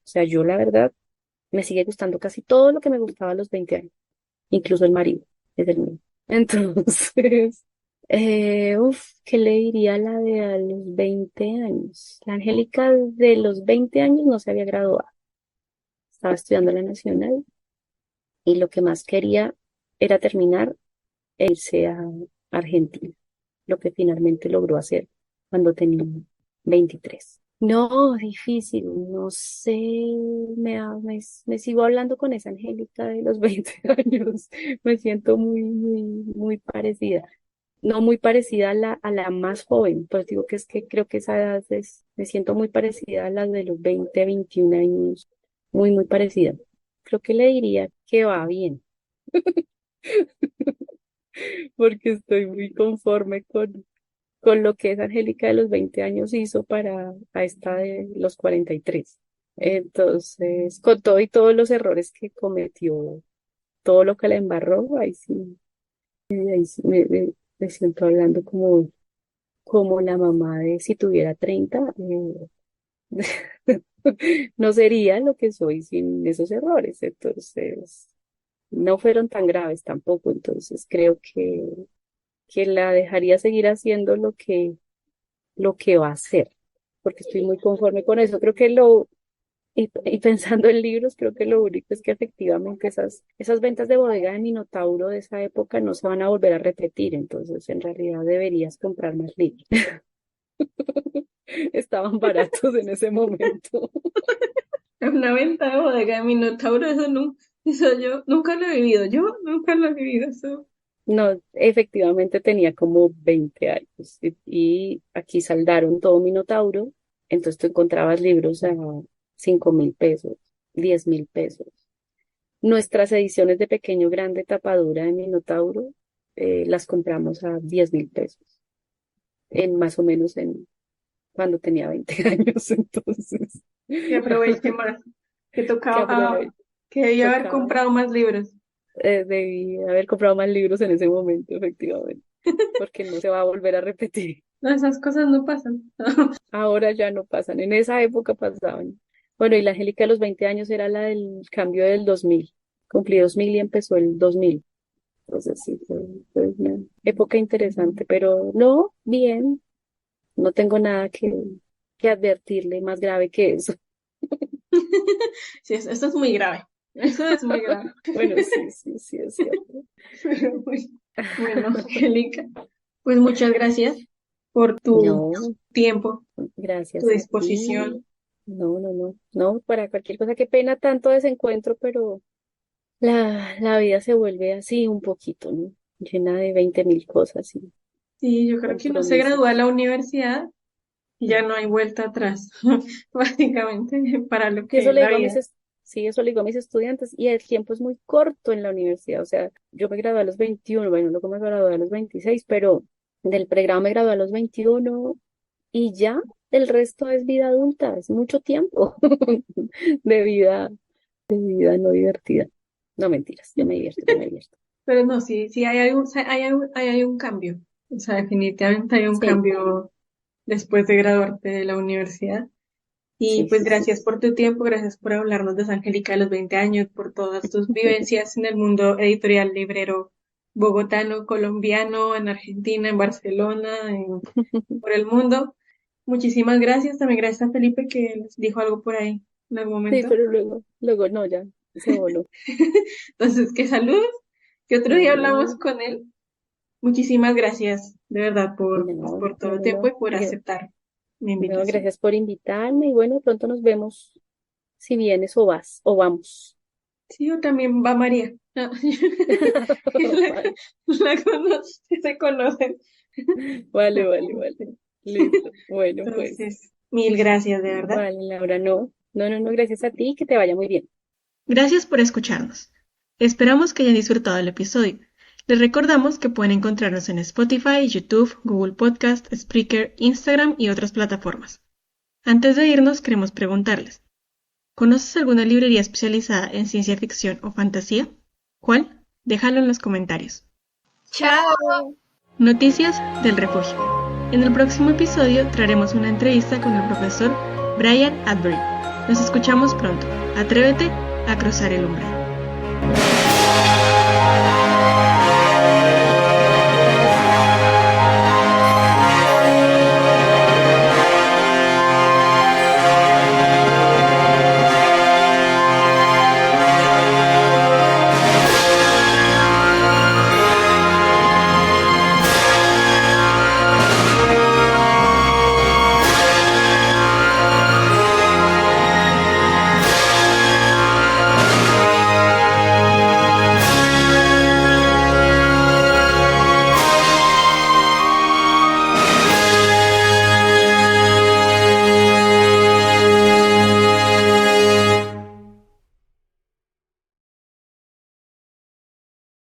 Speaker 3: sea, yo la verdad me sigue gustando casi todo lo que me gustaba a los 20 años, incluso el marido es el mío. Entonces, ¿qué le diría a la de a los 20 años? La Angélica de los 20 años no se había graduado, estaba estudiando en la Nacional y lo que más quería era terminar e irse a Argentina, lo que finalmente logró hacer cuando tenía 23. No, difícil, no sé, me sigo hablando con esa Angélica de los 20 años, me siento muy parecida. No muy parecida a la más joven, pues digo que es que creo que esa edad me siento muy parecida a la de los 20 21 años, muy parecida. Creo que le diría que va bien, porque estoy muy conforme con lo que esa Angélica de los 20 años hizo para a esta de los 43. Entonces, con todo y todos los errores que cometió, todo lo que la embarró, ahí sí me siento hablando como la mamá de si tuviera 30, no sería lo que soy sin esos errores. Entonces, no fueron tan graves tampoco. Entonces, creo que la dejaría seguir haciendo lo que va a hacer, porque estoy muy conforme con eso. Creo que y pensando en libros, creo que lo único es que efectivamente esas ventas de bodega de Minotauro de esa época no se van a volver a repetir, entonces en realidad deberías comprar más libros. Estaban baratos en ese momento.
Speaker 1: Una venta de bodega de Minotauro, eso no, eso yo nunca lo he vivido, yo nunca lo he vivido, eso.
Speaker 3: No, efectivamente tenía como 20 años y aquí saldaron todo Minotauro, entonces tú encontrabas libros a 5.000 pesos, 10.000 pesos. Nuestras ediciones de pequeño, grande, tapadura de Minotauro, las compramos a 10.000 pesos, en más o menos en cuando tenía 20 años, entonces,
Speaker 1: Que aproveche más, que
Speaker 3: que
Speaker 1: tocaba,
Speaker 3: aprovecho,
Speaker 1: que debía haber
Speaker 3: tocaba,
Speaker 1: comprado más libros.
Speaker 3: debí haber comprado más libros en ese momento, efectivamente, porque no se va a volver a repetir.
Speaker 1: No, esas cosas no pasan.
Speaker 3: Ahora ya no pasan, en esa época pasaban. Bueno, y la Angélica de los 20 años era la del cambio del 2000. Cumplí 2000 y empezó el 2000. Entonces sí, fue una época interesante, pero no, bien, no tengo nada que advertirle más grave que eso.
Speaker 1: Sí, eso es muy grave. Eso es muy grave.
Speaker 3: Bueno, sí, es cierto.
Speaker 1: Pero bueno, Angélica, pues muchas gracias por tu
Speaker 3: No,
Speaker 1: tiempo, tu
Speaker 3: gracias a ti.
Speaker 1: disposición.
Speaker 3: No, para cualquier cosa, qué pena tanto desencuentro, pero la vida se vuelve así un poquito, ¿no? Llena de 20.000 cosas y
Speaker 1: Sí, yo creo que uno se gradúa de
Speaker 3: compromisos.
Speaker 1: la universidad y ya no hay vuelta atrás, básicamente, para lo
Speaker 3: Y
Speaker 1: que
Speaker 3: eso
Speaker 1: es
Speaker 3: le
Speaker 1: la
Speaker 3: digo a
Speaker 1: vida.
Speaker 3: sí, eso le digo a mis estudiantes, y el tiempo es muy corto en la universidad. O sea, yo me gradué a los 21, bueno, luego me gradué a los 26, pero del pregrado me gradué a los 21 y ya el resto es vida adulta, es mucho tiempo de vida no divertida. No mentiras, yo me divierto.
Speaker 1: Pero no, sí, sí hay un cambio. O sea, definitivamente hay un
Speaker 3: Sí,
Speaker 1: cambio después de graduarte de la universidad. Y pues
Speaker 3: sí.
Speaker 1: gracias por tu tiempo, gracias por hablarnos de San Angélica de los 20 años, por todas tus vivencias en el mundo editorial librero bogotano, colombiano, en Argentina, en Barcelona, por el mundo. Muchísimas gracias. También gracias a Felipe que les dijo algo por ahí en algún
Speaker 3: Sí,
Speaker 1: momento.
Speaker 3: pero luego no, ya se voló.
Speaker 1: Entonces, que saludos, que otro día hablamos
Speaker 3: Bueno,
Speaker 1: con él. Muchísimas gracias, de verdad,
Speaker 3: no,
Speaker 1: por todo el tiempo y por
Speaker 3: no.
Speaker 1: aceptar. mi
Speaker 3: No,
Speaker 1: invitación.
Speaker 3: gracias por invitarme y bueno, pronto nos vemos si vienes o vas o vamos.
Speaker 1: Sí, o también va María. No,
Speaker 3: Vale,
Speaker 1: la se conocen.
Speaker 3: vale, vale, vale. Listo. Bueno, pues,
Speaker 1: Entonces, mil gracias, de verdad.
Speaker 3: vale, Laura, no. No, no, no, gracias a ti, que te vaya muy bien.
Speaker 1: Gracias por escucharnos. Esperamos que hayan disfrutado el episodio. Les recordamos que pueden encontrarnos en Spotify, YouTube, Google Podcast, Spreaker, Instagram y otras plataformas. Antes de irnos, queremos preguntarles, ¿conoces alguna librería especializada en ciencia ficción o fantasía? ¿Cuál? Déjalo en los comentarios.
Speaker 2: Chao.
Speaker 1: Noticias del refugio. En el próximo episodio traeremos una entrevista con el profesor Brian Atbury. Nos escuchamos pronto. Atrévete a cruzar el umbral.